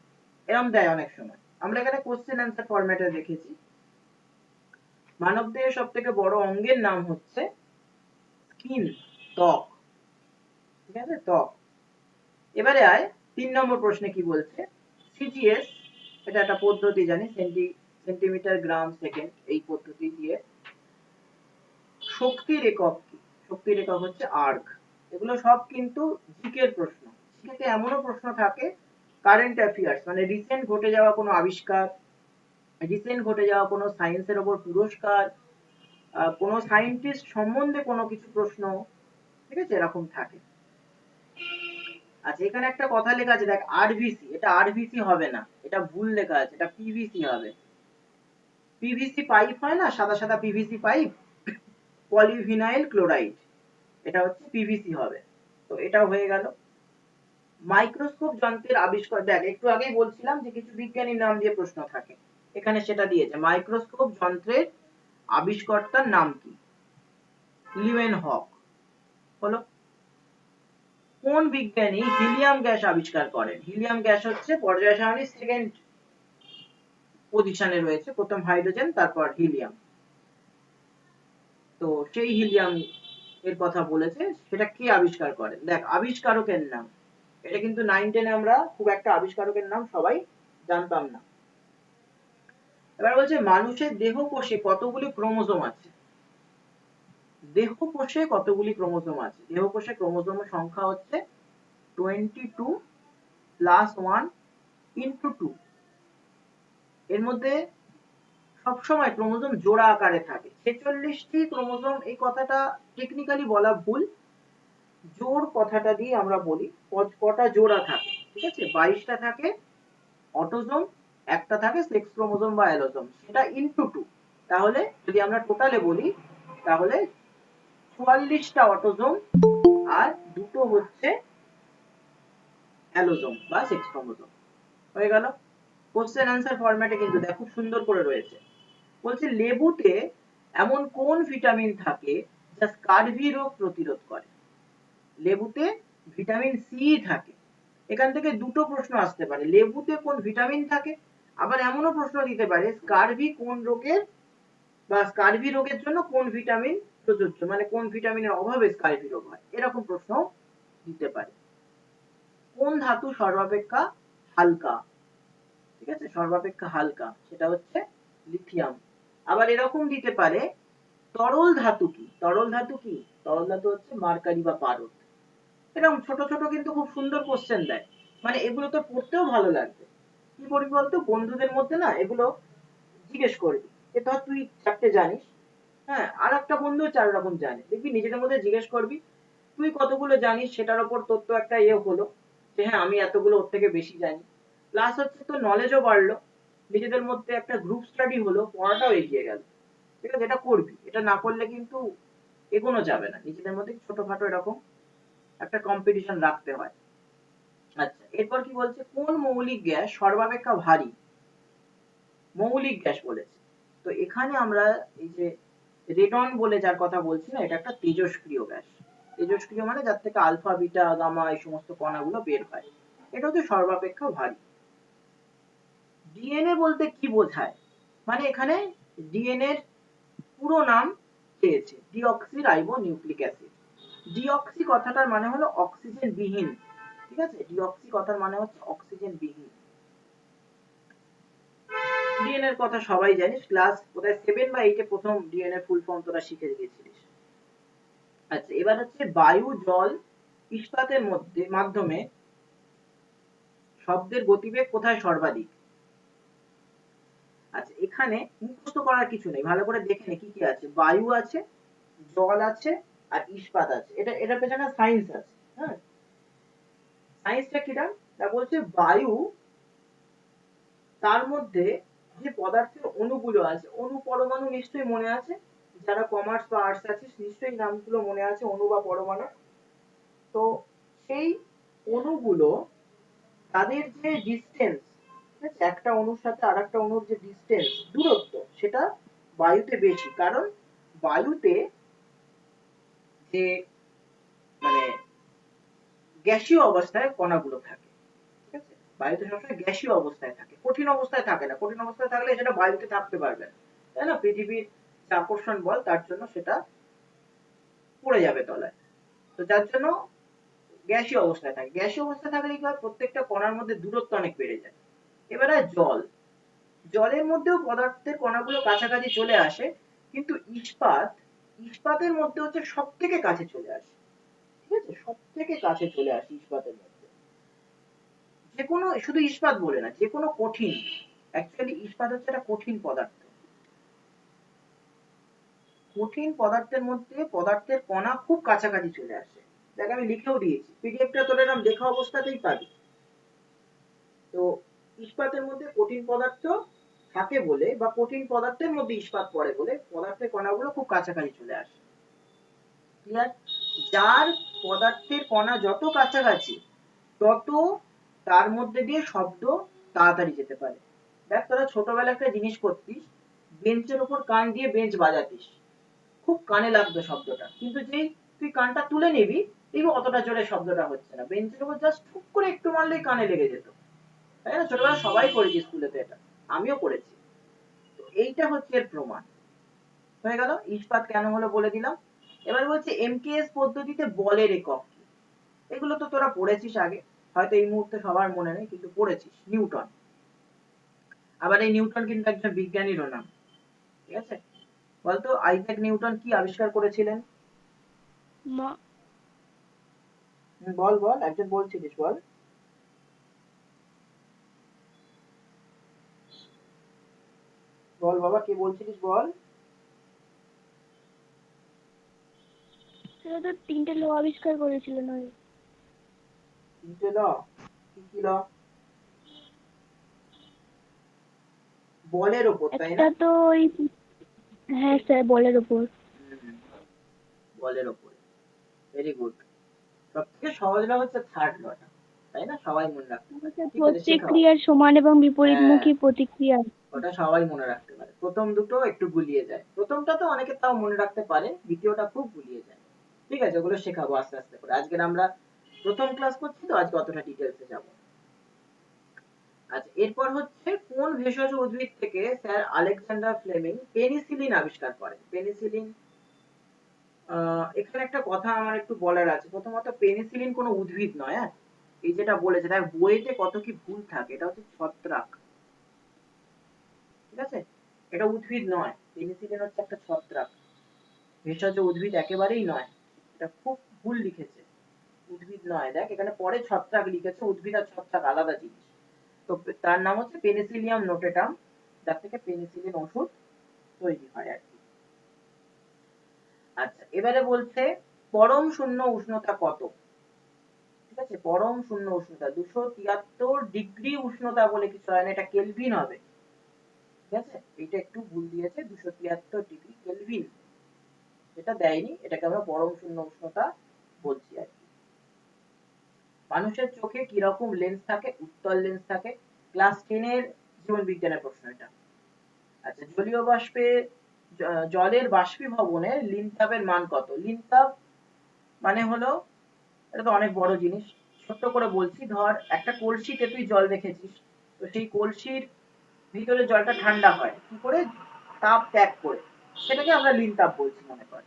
এরম দেয় অনেক সময়। আমরা এখানে কোশ্চেন অ্যান্সার ফরম্যাটে দেখেছি। মানবদেহের সব থেকে বড় অঙ্গের নাম হচ্ছে স্কিন, ত্বক। ঠিক আছে, ত্বক। এবারে আয় 3 নম্বর প্রশ্নে কি বলছে? সিজিএস, এটা একটা পদ্ধতি জানি, সেন্টিমিটার গ্রাম সেকেন্ড, এই পদ্ধতি দিয়ে শক্তির একক কি? শক্তির একক হচ্ছে আর্গ। এগুলো সব কিন্তু জিকের প্রশ্ন। জিকেতে এমনও প্রশ্ন থাকে কারেন্ট অ্যাফেয়ার্স, মানে রিসেন্ট ঘটে যাওয়া কোনো আবিষ্কার, রিসেন্ট ঘটে যাওয়া কোনো সায়েন্সের ওপর পুরস্কার, কোনো সায়েন্টিস্ট সম্বন্ধে কোনো কিছু প্রশ্ন। ঠিক আছে, এরকম থাকে। আচ্ছা, এখানে একটা কথা লেখা আছে, দেখ আরভিসি, এটা আরভিসি হবে না, এটা ভুল লেখা আছে, এটা পিভিসি হবে। পিভিসি পাইপ হয় না, সাদা সাদা পিভিসি পাইপ, পলিভিনাইল ক্লোরাইড, এটা হচ্ছে পিভিসি হবে। তো এটাও হয়ে গেল। মাইক্রোস্কোপ যন্ত্রের আবিষ্কার, দেখ একটু আগেই বলছিলাম যে কিছু বিজ্ঞানীর নাম দিয়ে প্রশ্ন থাকে, এখানে সেটা দিয়েছে। মাইক্রোস্কোপ যন্ত্রের আবিষ্কর্তার নাম কি? লিওয়েন হক হলো। কোন বিজ্ঞানী হিলিয়াম গ্যাস আবিষ্কার করেন? হিলিয়াম গ্যাস হচ্ছে পর্যায় সারণীর সেকেন্ড পজিশনে রয়েছে, প্রথম হাইড্রোজেন, তারপর হিলিয়াম। তো সেই হিলিয়াম এর কথা বলেছে, সেটা কে আবিষ্কার করেন? দেখ আবিষ্কারকের নাম, এটা কিন্তু 9-10 আমরা খুব একটা আবিষ্কারকের নাম সবাই জানতাম না। এবার বলছে মানুষের দেহকোষে কতগুলি ক্রোমোজোম আছে? দেহকোষে কতগুলি ক্রোমোজোম আছে? দেহকোষে ক্রোমোজোমের সংখ্যা হচ্ছে 22 + 1 × 2। এর মধ্যে সবসময় ক্রোমোজোম জোড়া আকারে থাকে। 46টি ক্রোমোজোম, এই কথাটা টেকনিক্যালি বলা ভুল, জোড় কথাটা দিয়ে আমরা বলি। কটা জোড়া থাকে? ঠিক আছে, 22টা থাকে অটোজোম, একটা থাকে সেক্স ক্রোমোজোম বা অ্যালোজোম, সেটা ইনটু 2। তাহলে যদি আমরা টোটালে বলি, তাহলে 44টা অটোজোম আর দুটো হচ্ছে অ্যালোজোম বা সেক্স ক্রোমোজোম। হয়ে গেল। কোশ্চেন অ্যান্সার ফরম্যাটে কিন্তু দেখ খুব সুন্দর করে রয়েছে। বলছে লেবুতে এমন কোন ভিটামিন থাকে যা স্কারভি রোগ প্রতিরোধ করে? লেবুতে ভিটামিন সি থাকে। এখান থেকে দুটো প্রশ্ন আসতে পারে, লেবুতে কোন ভিটামিন থাকে, আবার এমনও প্রশ্ন দিতে পারে স্কারভি কোন রোগের, বা স্কারভি রোগের জন্য কোন ভিটামিন প্রযোজ্য, মানে কোন ভিটামিনের অভাবে স্কারভি রোগ হয়, এরকম প্রশ্ন দিতে পারে। কোন ধাতু সর্বাপেক্ষা হালকা? ঠিক আছে, সর্বাপেক্ষা হালকা সেটা হচ্ছে লিথিয়াম। আবার এরকম দিতে পারে তরল ধাতু কি? তরল ধাতু কি? তরল ধাতু হচ্ছে মার্কারি বা পারদ। এরকম ছোট ছোট কিন্তু খুব সুন্দর কোশ্চেন দেয়। মানে এগুলো তো পড়তেও ভালো লাগবে। কি করবি বলতো, বন্ধুদের মধ্যে না এগুলো জিজ্ঞেস করবি যে ধর তুই চারটে জানিস, হ্যাঁ, আর একটা বন্ধু 4 রকম জানে, দেখবি নিজেদের মধ্যে জিজ্ঞেস করবি তুই কতগুলো জানিস, সেটার উপর তোর তো একটা হলো যে হ্যাঁ আমি এতগুলো ওর থেকে বেশি জানি। প্লাস হচ্ছে তোর নলেজও বাড়লো, নিজেদের মধ্যে একটা গ্রুপ স্টাডি হলো, পড়াটাও এগিয়ে গেল। ঠিক আছে, এটা করবি, এটা না করলে কিন্তু এগোনো যাবে না। নিজেদের মধ্যে ছোটখাটো এরকম একটা কম্পিটিশন রাখতে হয়। আচ্ছা, এরপর কি বলছে, কোন মৌলিক গ্যাস সর্বাপেক্ষা ভারী? মৌলিক গ্যাস বলেছে। তো এখানে আমরা এই যে রেডন বলে যার কথা বলছি না, এটা একটা তেজস্ক্রিয় গ্যাস। তেজস্ক্রিয় মানে যার থেকে আলফা বিটা গামা এই সমস্ত কণাগুলো বের হয়, এটা হচ্ছে সর্বাপেক্ষা ভারী। ডিএনএ বলতে কি বোঝায়? মানে এখানে ডিএনএ এর পুরো নাম চেয়েছে, deoxy ribo nucleic acid. Deoxy কথাটার মানে হলো অক্সিজেন বিহীন। ঠিক আছে, ডিঅক্সি কথার মানে হচ্ছে অক্সিজেন বিহীন। ডিএনএ এর কথা সবাই জানিস, ক্লাস বোধহয় 7 বা 8 এ প্রথম ডিএনএ ফুল ফর্ম তোরা শিখে গিয়েছিলিস। আচ্ছা, এবার হচ্ছে বায়ু, জল, ইস্পাতের মাধ্যমে শব্দের গতিবেগ কোথায় সর্বাধিক? আচ্ছা, এখানে মুখস্থ করার কিছু নেই, ভালো করে দেখে নে কি কি আছে। বায়ু আছে, জল আছে, আর ইস্পাত আছে। এটার পেছনে সায়েন্স আছে। হ্যাঁ, সায়েন্সটা কিটা? তা বলছে বায়ু, তার মধ্যে যে পদার্থের অণুগুলো আছে, অণু পরমাণু নিশ্চয়ই মনে আছে, যারা কমার্স বা আর্টস আছে নিশ্চয়ই নামগুলো মনে আছে, অণু বা পরমাণু। তো সেই অণুগুলো, তাদের যে ডিস্টেন্স, ঠিক আছে, একটা অণুর সাথে আর একটা অণুর যে ডিস্টেন্স, দূরত্ব, সেটা বায়ুতে বেশি। কারণ বায়ুতে যে মানে গ্যাসীয় অবস্থায় কণাগুলো থাকে। ঠিক আছে, বায়ুতে সবসময় গ্যাসীয় অবস্থায় থাকে, কঠিন অবস্থায় থাকে না। কঠিন অবস্থায় থাকলে সেটা বায়ুতে থাকতে পারবে না, তাই না? পৃথিবীর যে আকর্ষণ বল, তার জন্য সেটা পড়ে যাবে তলায়। তো যার জন্য গ্যাসীয় অবস্থায় থাকে। গ্যাসীয় অবস্থায় থাকলে কি হয়, প্রত্যেকটা কণার মধ্যে দূরত্ব অনেক বেড়ে যায়। এবারে জল, জলের মধ্যেও পদার্থের কণাগুলো কাছাকাছি চলে আসে, কিন্তু ইস্পাতের মধ্যে হচ্ছে সব থেকে কাছে চলে আসে। ঠিক আছে, সব থেকে কাছে চলে আসে ইস্পাতের মধ্যে। যে কোনো, শুধু ইস্পাত বলে না, যে কোনো কঠিন, অ্যাকচুয়ালি ইস্পাত হচ্ছে একটা কঠিন পদার্থ। কঠিন পদার্থের মধ্যে পদার্থের কণা খুব কাছাকাছি চলে আসে। দেখ আমি লিখেও দিয়েছি, পিডিএফটা তোর এরকম লেখা অবস্থাতেই পাবি। তো ইস্পাতের মধ্যে কঠিন পদার্থ থাকে বলে, বা কঠিন পদার্থের মধ্যে ইস্পাত পড়ে বলে, পদার্থের কণাগুলো খুব কাছাকাছি চলে আসে। ক্লিয়ার? যার পদার্থের কণা যত কাছাকাছি, তত তার মধ্যে দিয়ে শব্দ তাড়াতাড়ি যেতে পারে। দেখ, তোরা ছোটবেলায় একটা জিনিস করতিস, বেঞ্চের উপর কান দিয়ে বেঞ্চ বাজাতিস, খুব কানে লাগতো শব্দটা, কিন্তু যেই তুই কানটা তুলে নিবি, দেখবি অতটা জোরে শব্দটা হচ্ছে না, বেঞ্চের উপর জাস্ট ঠুক করে একটু মারলেই কানে লেগে যেত। তাই না? ছোটবেলায় সবাই করেছি স্কুলেতে এটা, আমিও করেছি। তো এইটা হচ্ছে এর প্রমাণ। হয়ে গেল ইস্পাত কেন হলো বলে দিলাম। এবার বলছে এমকেএস পদ্ধতিতে বলের একক কি? এগুলো তো তোরা পড়েছিস আগে, হয়তো এই মুহূর্তে সবার মনে নেই, কিন্তু পড়েছিস। নিউটন। আবার এই নিউটন কিন্তু একজন বিজ্ঞানীরও নাম। ঠিক আছে, বলতো আইজ্যাক নিউটন কি আবিষ্কার করেছিলেন? বল বল, একজন বলছিলিস, বল। বল বাবা, কি বলছিলিস, বল। সেটা তো 3টে ল আবিষ্কার করেছিলেন ওই। 3টে ল? কি কি ল? বলের ওপর, তাই না? একটা তো ওই, হ্যাঁ স্যার, বলের ওপর। হুম, বলের ওপর। Very good. সব থেকে সহজ ল হচ্ছে থার্ড লটা, তাই না? সবাই মনে রাখতে পারে। ঠিক আছে, প্রত্যেক শেখাও। ক্রিয়ার সমান এবং হ্যাঁ, বিপরীতমুখী প্রতিক্রিয়া। ওটা সবাই মনে রাখতে পারে। প্রথম দুটো একটু গুলিয়ে যায়, প্রথমটা তো অনেকে তাও মনে রাখতে পারে, দ্বিতীয়টা খুব গুলিয়ে যায়। ঠিক আছে, ওগুলো শেখাবো আস্তে আস্তে করে। আজকের আমরা প্রথম ক্লাস করছি, তো আজকে অতটা ডিটেলসে যাবো। আচ্ছা, এরপর হচ্ছে কোন ভেষজ উদ্ভিদ থেকে স্যার আলেকজান্ডার ফ্লেমিং পেনিসিলিন আবিষ্কার করেন? পেনিসিলিন, এখানে একটা কথা আমার একটু বলার আছে। প্রথমত, পেনিসিলিন কোনো উদ্ভিদ নয়। হ্যাঁ, এই যেটা বলেছে, তার বইতে কত কি ভুল থাকে, এটা হচ্ছে ছত্রাক। ঠিক আছে, এটা উদ্ভিদ নয়, পেনিসিলিন হচ্ছে একটা ছত্রাক, ভেষজ উদ্ভিদ একেবারেই নয়। এটা খুব ভুল লিখেছে। উদ্ভিদ নয়, দেখ এখানে পরে ছত্রাক লিখেছে, উদ্ভিদ আর ছত্রাক আলাদা জিনিস। তো তার নাম হচ্ছে পেনিসিলিয়াম নোটেটাম, যার থেকে পেনিসিলিন ওষুধ তৈরি হয় আর কি। আচ্ছা, এবারে বলছে পরম শূন্য উষ্ণতা কত? ঠিক আছে, পরম শূন্য উষ্ণতা 273 ডিগ্রি উষ্ণতা বলে কিছু হয় না, এটা কেলভিন হবে। ঠিক আছে, এটা একটু ভুল দিয়েছে, 273 ডিগ্রি কেলভিন এটা দেয়নি, এটাকে আমরা পরম শূন্য উষ্ণতা বলছি আর কি। মানুষের চোখে কিরকম লেন্স থাকে? উত্তল লেন্স থাকে। ক্লাস 10 এর জীবন বিজ্ঞানের প্রশ্ন এটা। আচ্ছা, জলীয় বাষ্পে জলের বাষ্পীভবনে লিনতাপের মান কত? লিনতাপ মানে হলো, এটা তো অনেক বড় জিনিস, ছোট্ট করে বলছি, ধর একটা কলসিতে তুই জল রেখেছিস, তো সেই কলসির ভিতরে জলটা ঠান্ডা হয় কি করে? তাপ ত্যাগ করে, সেটাকে আমরা লিনতাপ বলছি মনে কর।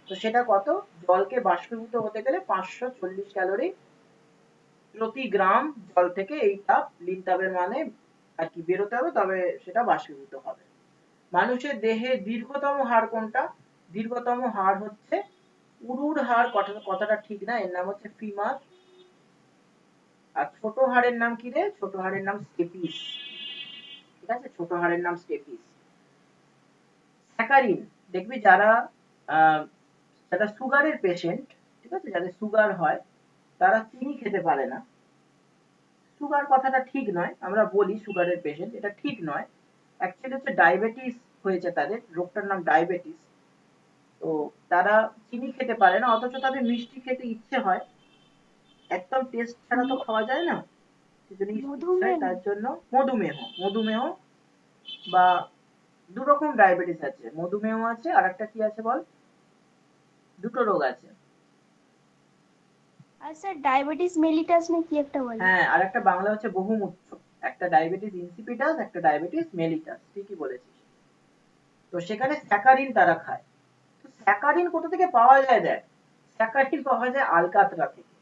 তো সেটা কত? জলকে বাষ্পীভূত হতে গেলে 540 ক্যালোরি প্রতি গ্রাম জল থেকে এই তাপ লিনতাপের মানে আর কি বেরোতে হবে, তবে সেটা বাষ্পীভূত হবে। মানুষের দেহে দীর্ঘতম হাড় কোনটা? দীর্ঘতম হাড় হচ্ছে উরুর হাড়, কথাটা ঠিক না, এর নাম হচ্ছে ফিমার। আর ছোট হাড়ের নাম কি রে? ছোট হাড়ের নাম স্টেপিস। ঠিক আছে, ছোট হাড়ের নাম স্টেপিস। স্যাকারিন, দেখবি যারা যারা সুগারের পেশেন্ট, ঠিক আছে, যাদের সুগার হয় তারা চিনি খেতে পারে না। সুগার কথাটা ঠিক নয়, আমরা বলি সুগারের পেশেন্ট, এটা ঠিক নয়। অ্যাকচুয়ালি হচ্ছে ডায়াবেটিস হয়েছে তাদের, রোগটার নাম ডায়াবেটিস। তো তারা চিনি খেতে পারে না, অথচ তাদের মিষ্টি খেতে ইচ্ছে হয়। একদম টেস্ট ছাড়া তো খাওয়া যায় না, সেজন্য ইচ্ছে হয়, মধুমেহ। তার জন্য মধুমেহ, মধুমেহ বা দু রকম ডায়াবেটিস আছে, মধুমেহ আছে আর একটা কি আছে বল? দুটো রোগ আছে। আর স্যার ডায়াবেটিস মেলিটাস না কি একটা বলে? হ্যাঁ, আর একটা বাংলা হচ্ছে বহুমূত্র, একটা ডায়াবেটিস ইনসিপিটাস, একটা ডায়াবেটিস মেলিটাস, ঠিকই বলেছিস। তো সেখানে স্যাকারিন তারা খায়। তো স্যাকারিন কোথা থেকে পাওয়া যায়? দেখ, স্যাকারিন পাওয়া যায় আলকাতরা থেকে।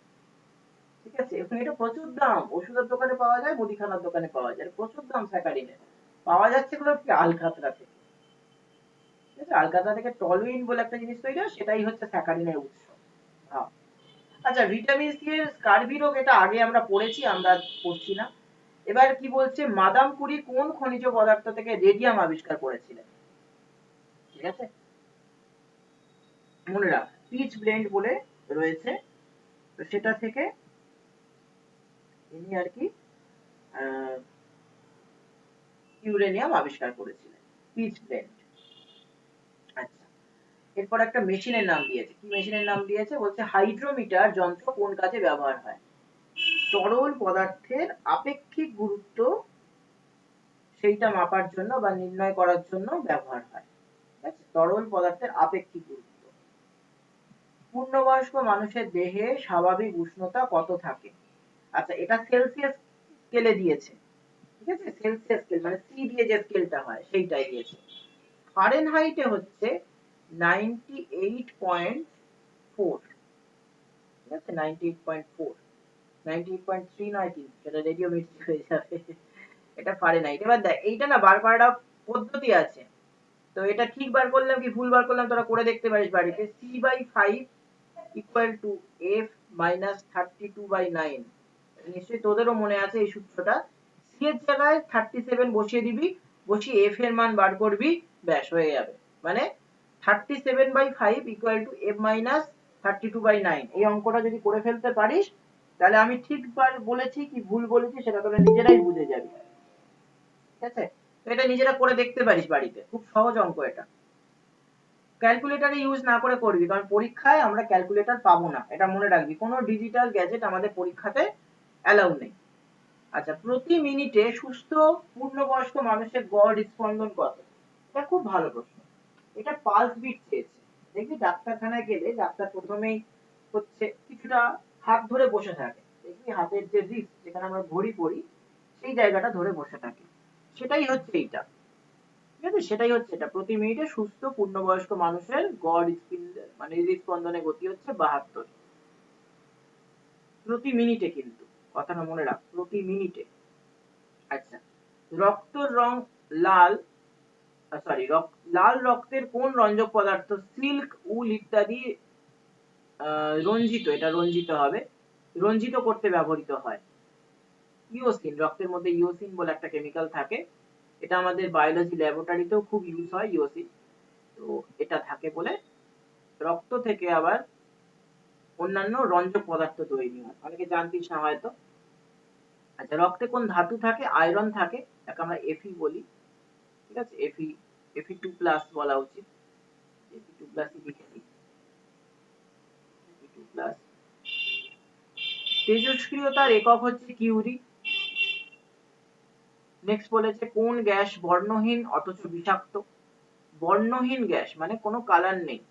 ঠিক আছে, এখন এটা প্রচুর দাম, ওষুধের দোকানে পাওয়া যায়, মুদিখানার দোকানে পাওয়া যায়, প্রচুর দাম স্যাকারিনের। পাওয়া যাচ্ছে কোথা থেকে? আলকাতরা থেকে। ঠিক আছে, আলকাতরা থেকে টলুইন বলে একটা জিনিস তৈরি হয়, সেটাই হচ্ছে স্যাকারিনের উৎস। ভাব। আচ্ছা, ভিটামিন সি এর স্কারভি রোগ, এটা আগে আমরা পড়েছি, আমরা পড়ছি না। এবার কি বলছে, মাদাম কুরি কোন খনিজ পদার্থ থেকে রেডিয়াম আবিষ্কার করেছিলেন? ঠিক আছে, মনে রাখ, পিচ ব্লেন্ড বলে রয়েছে, তো সেটা থেকে ইনি আর কি ইউরেনিয়াম আবিষ্কার করেছিলেন, পিচ ব্লেন্ড। আচ্ছা, এরপর একটা মেশিনের নাম দিয়েছে, কি মেশিনের নাম দিয়েছে? বলছে হাইড্রোমিটার যন্ত্র কোন কাজে ব্যবহার হয়? তরল পদার্থের আপেক্ষিক গুরুত্ব সেইটা মাপার জন্য বা নির্ণয় করার জন্য ব্যবহার হয়। ঠিক আছে, তরল পদার্থের আপেক্ষিক গুরুত্ব। পূর্ণবয়স্ক মানুষের দেহে স্বাভাবিক উষ্ণতা কত থাকে? আচ্ছা, এটা সেলসিয়াস স্কেলে দিয়েছে। ঠিক আছে, সেলসিয়াস স্কেল মানে সি দিয়ে যে স্কেলটা হয় সেইটাই দিয়েছে। ফারেনহাইটে হচ্ছে 98.4। ঠিক আছে, 98.4, 98.3 নয় কিন্তু, সেটা রেডিও মির্চি হয়ে যাবে। এটা ফারেনহাইট। এবার দেখ, এইটা না বার করাটা পদ্ধতি আছে, তো এটা ঠিক বার করলাম কি ভুল বার করলাম তোরা করে দেখতে পারিস বাড়িতে। C/5 equal to F minus 32/9। নিশ্চয়ই তোদেরও মনে আছে এই সূত্রটা। সি এর জায়গায় 37 বসিয়ে দিবি, বসিয়ে এফ এর মান বার করবি, ব্যাস হয়ে যাবে। মানে 37/5 ইকুয়াল টু F মাইনাস 32/9। এই অঙ্কটা যদি করে ফেলতে পারিস, তাহলে আমি ঠিক বলেছি কি ভুল বলেছি সেটা তোরা নিজেরাই বুঝে যাবি। ঠিক আছে, তো এটা নিজেরা করে দেখতে পারিস বাড়িতে, খুব সহজ অঙ্ক এটা। ক্যালকুলেটর ইউজ না করে করবি, কারণ পরীক্ষায় আমরা ক্যালকুলেটর পাবো না, এটা মনে রাখবি, কোনো ডিজিটাল গ্যাজেট আমাদের পরীক্ষাতে অ্যালাউ নেই। আচ্ছা, প্রতি মিনিটে সুস্থ পূর্ণবয়স্ক মানুষের গড় হৃদস্পন্দন কত? এটা খুব ভালো প্রশ্ন। এটা পালস বিট চেয়েছে। দেখবি ডাক্তারখানায় গেলে ডাক্তার প্রথমেই হচ্ছে কিছুটা হাত ধরে বসে থাকে, দেখবি হাতের যে রিস্ট যেখানে আমরা ঘড়ি পরি সেই জায়গাটা ধরে বসে থাকে, সেটাই হচ্ছে এইটা। ঠিক আছে, সেটাই হচ্ছে এটা, প্রতি মিনিটে সুস্থ পূর্ণবয়স্ক মানুষের গড় মানে হৃদস্পন্দনের গতি হচ্ছে 72 প্রতি মিনিটে, কিন্তু কথাটা মনে রাখ, প্রতি মিনিটে। আচ্ছা, রক্তর রং লাল, লাল রক্তের কোন রঞ্জক পদার্থ সিল্ক, উল ইত্যাদি রঞ্জিত, এটা রঞ্জিত হবে, রঞ্জিত করতে ব্যবহৃত হয়। ইওসিন, রক্তের মধ্যে ইওসিন বলে একটা কেমিক্যাল থাকে, এটা আমাদের বায়োলজি ল্যাবরেটরিতেও খুব ইউজ হয় ইওসিন। তো এটা থাকে বলে রক্ত থেকে আবার অন্যান্য রঞ্জক পদার্থ তৈরি হয়, অনেকে জানতিস না হয়তো। আচ্ছা, রক্তে কোন ধাতু থাকে? আয়রন থাকে, যাকে আমরা এফি বলি। ঠিক আছে, Fe2+ বলা উচিত, Fe2+ লিখে দিই, Fe2+। তেজস্ক্রিয়তার একক হচ্ছে কিউরি। নেক্সট বলেছে কোন গ্যাস বর্ণহীন অথচ বিষাক্ত? বর্ণহীন গ্যাস মানে কোনো কালার নেই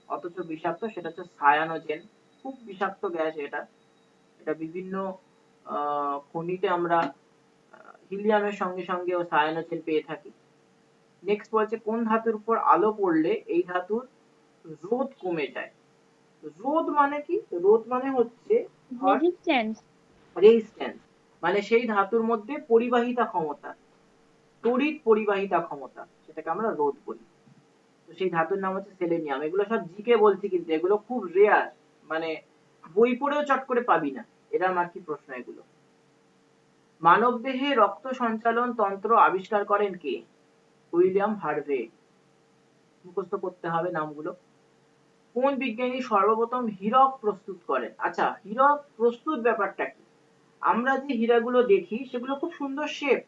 অথচ বিষাক্ত, সেটা হচ্ছে সায়ানোজেন। খুব বিষাক্ত গ্যাস এটা। এটা বিভিন্ন খনিতে আমরা হিলিয়ামের সঙ্গে সঙ্গেও সায়ানোজেন পেয়ে থাকি। নেক্সট বলছে কোন ধাতুর উপর আলো পড়লে এই ধাতুর রোধ কমে যায়? রোধ মানে কি? রোধ মানে হচ্ছে রেজিস্ট্যান্স। রেজিস্ট্যান্স, মানে সেই ধাতুর মধ্যে পরিবাহিতা ক্ষমতা, তড়িৎ পরিবাহিতা ক্ষমতা, সেটাকে আমরা রোধ বলি। তো সেই ধাতুর নাম হচ্ছে সেলেনিয়াম। এগুলো সব জিকে বলছি, কিন্তু এগুলো খুব রেয়ার, মানে বই পড়েও চট করে পাবি না, এরা আমার কি প্রশ্ন এগুলো। মানব দেহে রক্ত সঞ্চালন তন্ত্র আবিষ্কার করেন কে? William Harvey. মুখস্থ করতে হবে নামগুলো। কোন বিজ্ঞানী সর্বপ্রথম হীরক প্রস্তুত করেন? আচ্ছা, হীরক প্রস্তুত ব্যাপারটা কি? আমরা যে হীরাগুলো দেখি সেগুলো খুব সুন্দর শেপ,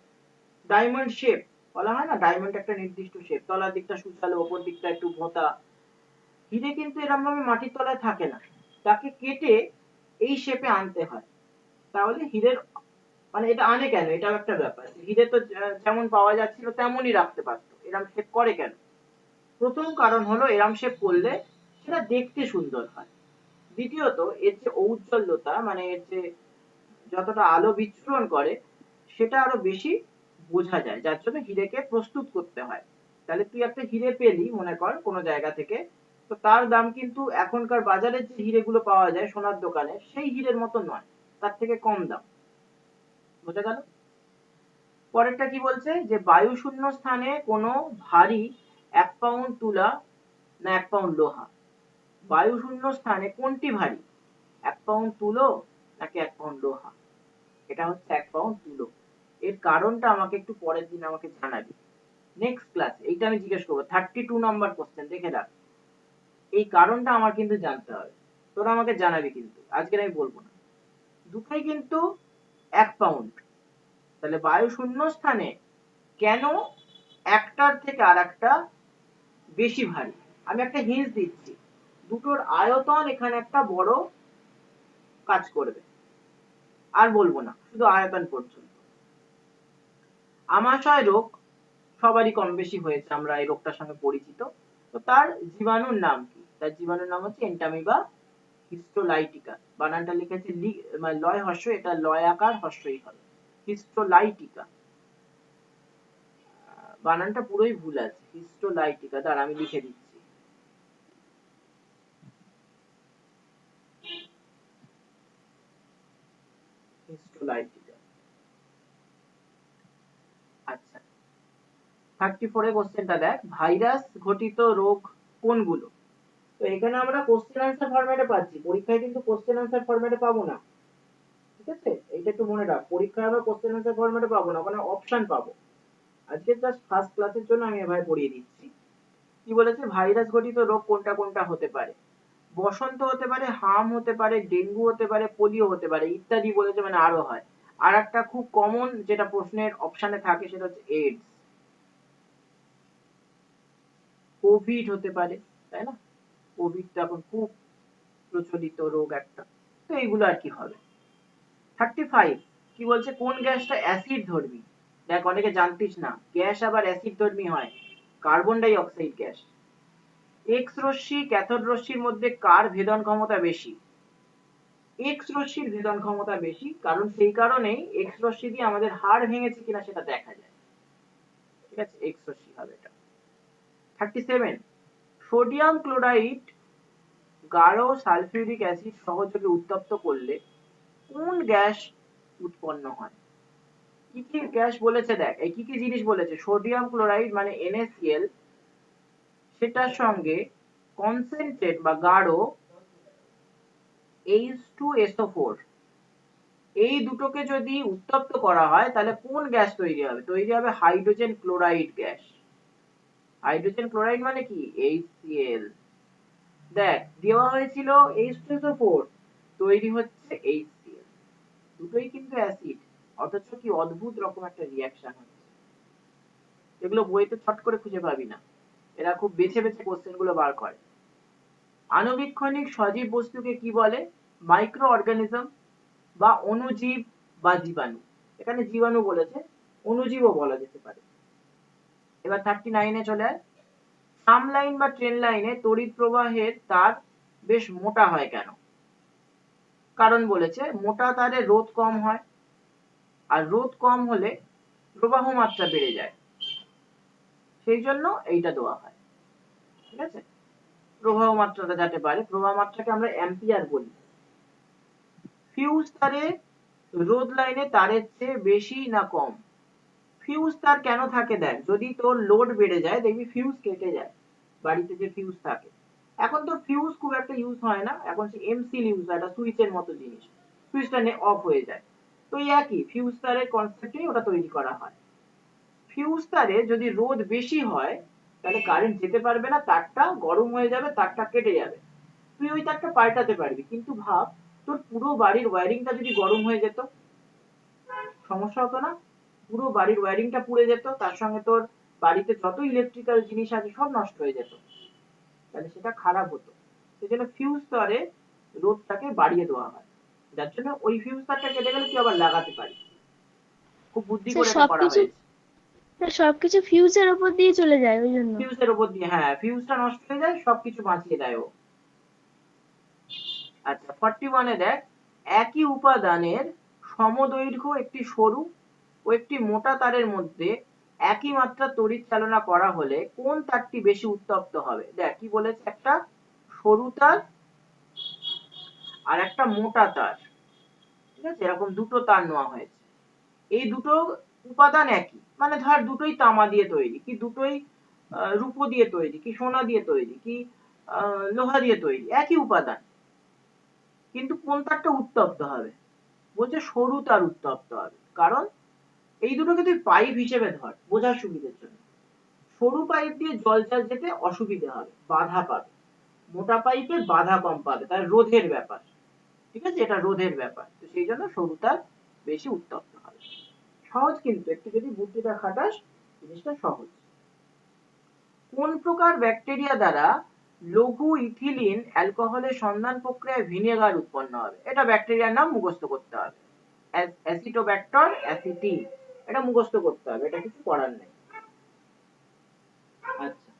ডায়মন্ড শেপ বলা হয় না, ডায়মন্ড একটা নির্দিষ্ট শেপ, তলার দিকটা সুচালো, ওপর দিকটা একটু ভোঁতা। হিরে কিন্তু এরকম ভাবে মাটির তলায় থাকে না, তাকে কেটে এই শেপে আনতে হয়। তাহলে হীরের মানে এটা আনে কেন, এটাও একটা ব্যাপার। হিরে তো যেমন পাওয়া যাচ্ছিল তেমনই রাখতে পারতো, এরম শেপ করে কেন? প্রথম কারণ হলো এরম শেপ করলে সেটা দেখতে সুন্দর হয়। দ্বিতীয়ত এর যে ঔজ্জ্বল্যতা, মানে এর যে যতটা আলো বিচ্ছুরণ করে সেটা আরো বেশি বোঝা যায়, যার জন্য হিরেকে প্রস্তুত করতে হয়। তাহলে তুই একটা হিরে পেলি মনে কর কোনো জায়গা থেকে, তো তার দাম কিন্তু এখনকার বাজারে যে হিরেগুলো পাওয়া যায় সোনার দোকানে সেই হিরের মতো নয়, তার থেকে কম দাম। বোঝা গেল? পরেরটা কি বলছে যে বায়ু শূন্য স্থানে কোনো ভারী 1 পাউন্ড তুলা না 1 পাউন্ড লোহা? বায়ু শূন্য স্থানে কোনটি ভারী, 1 পাউন্ড তুলো নাকি 1 পাউন্ড লোহা? এটা হচ্ছে 1 পাউন্ড তুলো। এর কারণটা আমাকে একটু পরের দিন আমাকে জানাবি নেক্সট ক্লাস, এইটা আমি জিজ্ঞেস করবো। 32 নম্বর কোশ্চেন, দেখে রাখ, এই কারণটা আমার কিন্তু জানতে হবে, তোরা আমাকে জানাবি, কিন্তু আজকে আমি বলবো না। দুটোই কিন্তু 1 পাউন্ড। তাহলে বায়ু শূন্য স্থানে কেন একটার থেকে আর একটা বেশি ভারী? আমি একটা হিন্ট দিচ্ছি, দুটোর আয়তন এখানে একটা বড় কাজ করবে, আর বলবো না, শুধু আয়তন পর্যন্ত। আমাশয় রোগ সবারই কম বেশি হয়েছে, আমরা এই রোগটার সঙ্গে পরিচিত। তো তার জীবাণুর নাম কি? তার জীবাণুর নাম হচ্ছে এন্টামিবা হিস্টোলাইটিকা। বানানটা লিখেছে মানে লয় হর্ষ, এটা লয় আকার হর্ষই হবে, হিস্টোলাইটিকা। বানানটা পুরোই ভুল আছে, হিস্টোলাইটিকা। দাঁড়া আমি লিখে দিচ্ছি, হিস্টোলাইটিকা। আচ্ছা, 34 কোশ্চেনটা দেখ, ভাইরাস ঘটিত রোগ কোনগুলো? তো এখানে আমরা কোশ্চেন আনসার ফরম্যাটে পাচ্ছি, পরীক্ষায় কিন্তু কোশ্চেন আনসার ফরম্যাটে পাবো না। ঠিক আছে, এইটা একটু মনে রাখ, পরীক্ষায় আমরা কোশ্চেন আনসার ফরম্যাটে পাবো না, ওখানে অপশন পাবো। আজকে জাস্ট ফার্স্ট ক্লাসের জন্য আমি এভাবে পড়িয়ে দিচ্ছি। কি বলেছে, ভাইরাস ঘটিত রোগ কোনটা কোনটা হতে পারে? বসন্ত হতে পারে, হাম হতে পারে, ডেঙ্গু হতে পারে, পোলিও হতে পারে, ইত্যাদি বলেছে, মানে আরো হয়। আর একটা খুব কমন যেটা প্রশ্নের অপশনে থাকে সেটা হচ্ছে এইডস, কোভিড হতে পারে, তাই না? কোভিড তো এখন খুব প্রচলিত রোগ একটা। তো এইগুলো আর কি হবে। 35 কি বলছে, কোন গ্যাসটা অ্যাসিড ধর্মী? দেখ, অনেকে জানতিস না গ্যাস আবার অ্যাসিড ধর্মী হয়, carbon die oxide gas. X রশ্মি ক্যাথোড রশ্মির মধ্যে কার ভেদন ক্ষমতা বেশি? এক্স রশ্মির ভেদন ক্ষমতা বেশি, কারণ সেই কারণেই এক্স রশ্মি দিয়ে আমাদের হাড় ভেঙেছে কিনা সেটা দেখা যায়। ঠিক আছে, এক্স রশ্মি হবে এটা। 37 সোডিয়াম ক্লোরাইড গাঢ় সালফিউরিক অ্যাসিড সহযোগে উত্তপ্ত করলে কোন গ্যাস উৎপন্ন হয়? কি কি গ্যাস বলেছে দেখ, এই কি কি জিনিস বলেছে, সোডিয়াম ক্লোরাইড মানে NaCl, সেটার সঙ্গে কনসেন্ট্রেট বা গাঢ় H2SO4, এই দুটোকে যদি উত্তপ্ত করা হয় তাহলে কোন গ্যাস তৈরি হবে? তৈরি হবে hydrogen chloride gas. Hydrogen chloride মানে কি? HCl। দেখ দেওয়া হয়েছিল H2SO4, তৈরি হচ্ছে HCl। দুটোই কিন্তু অ্যাসিড, অথচ কি অদ্ভুত রকম একটা রিয়াকশন হচ্ছে। এগুলো বইতে ছট করে খুঁজে পাবি না, এরা খুব বেছে বেছে কোশ্চেন গুলো বার করে। আণুবীক্ষণিক সজীব বস্তুকে কি বলে? মাইক্রো অর্গানিজম বা অণুজীব বা জীবাণু। এখানে জীবাণু বলেছে, অণুজীবও বলা যেতে পারে। এবার 39-এ চলে আয়। সাম লাইন বা ট্রেন লাইনে তড়িৎ প্রবাহের তার বেশ মোটা হয় কেন? কারণ বলেছে মোটা তারে রোধ কম হয়, আর রোধ কম হলে প্রবাহ মাত্রা বেড়ে যায়, সেই জন্য এইটা দেওয়া হয়। ঠিক আছে, প্রবাহ মাত্রাটা যাতে বাড়ে, প্রবাহ মাত্রাকে আমরা অ্যাম্পিয়ার বলি। ফিউজ তারে রোধ লাইনে তারের চেয়ে বেশি না কম? ফিউজ তার কেন থাকে? দেখ যদি তোর লোড বেড়ে যায় দেখবি ফিউজ কেটে যায়, বাড়িতে যে ফিউজ থাকে। এখন তো ফিউজ খুব একটা ইউজ হয় না, এখন সে এমসিএল ইউজ হয়, এটা সুইচের মতো জিনিস, সুইচটা অফ হয়ে যায়। তো এই একই ফিউজ তারের কনসেপ্টেই ওটা তৈরি করা হয়। ফিউজ তারে যদি রোধ বেশি হয় তাহলে কারেন্ট যেতে পারবে না, তারটা গরম হয়ে যাবে, তারটা কেটে যাবে, তুই ওই তারটা পাল্টাতে পারবি। কিন্তু ভাব তোর পুরো বাড়ির ওয়্যারিংটা যদি গরম হয়ে যেত, সমস্যা হতো না? পুরো বাড়ির ওয়্যারিংটা পুড়ে যেত, তার সঙ্গে তোর বাড়িতে যত ইলেকট্রিক্যাল জিনিস আছে সব নষ্ট হয়ে যেত, তাহলে সেটা খারাপ হতো। সেজন্য ফিউজ তারে রোধটাকে বাড়িয়ে দেওয়া হয়, যার জন্য ওই ফিউজ তারটা কেটে গেলে তুই আবার লাগাতে পারিস। খুব বুদ্ধি স্যার করে এটা করা হয়েছে। সবকিছু ফিউজের উপর দিয়ে চলে যায় ওই জন্য। ফিউজের উপর দিয়ে, হ্যাঁ, ফিউজটা নষ্ট হয়ে যায়, সবকিছু বাঁচিয়ে দেয় ও। আচ্ছা 41-এ দেখ, একই উপাদানের সমদৈর্ঘ্য একটি সরু ও একটি মোটা তারের মধ্যে একই মাত্রা তড়িৎ চালনা করা হলে কোন তারটি বেশি উত্তপ্ত হবে? দেখ কি বলেছে, একটা সরু তার আর একটা মোটা তার, ঠিক আছে, এরকম দুটো তার নেওয়া হয়েছে। এই দুটো উপাদান একই, মানে ধর দুটোই তামা দিয়ে তৈরি, কি দুটোই রূপো দিয়ে তৈরি, কি সোনা দিয়ে তৈরি, কি লোহা দিয়ে তৈরি, একই উপাদান, কিন্তু কোন তারটা উত্তপ্ত হবে? বলছে সরু তার উত্তপ্ত হবে। কারণ এই দুটোকে তুই পাইপ হিসেবে ধর বোঝার সুবিধের জন্য। সরু পাইপ দিয়ে জল যেতে অসুবিধা হবে, বাধা পাবে, মোটা পাইপে বাধা কম পাবে, তার রোধের ব্যাপার। ঠিক আছে, এটা রোধের ব্যাপার, তো সেই জন্য সরু তার বেশি উত্তপ্ত হবে। সহজ, কিন্তু একটু যদি বুদ্ধিটা খাটাস জিনিসটা সহজ। কোন প্রকার ব্যাকটেরিয়া দ্বারা লঘু ইথিলিন অ্যালকোহলের সন্ধান প্রক্রিয়ায় ভিনেগার উৎপন্ন হবে? এটা ব্যাকটেরিয়ার নাম মুখস্থ করতে হবে, অ্যাসিটোব্যাক্টর অ্যাসিটি, এটা মুখস্থ করতে হবে, এটা কিছু করার নেই। আচ্ছা,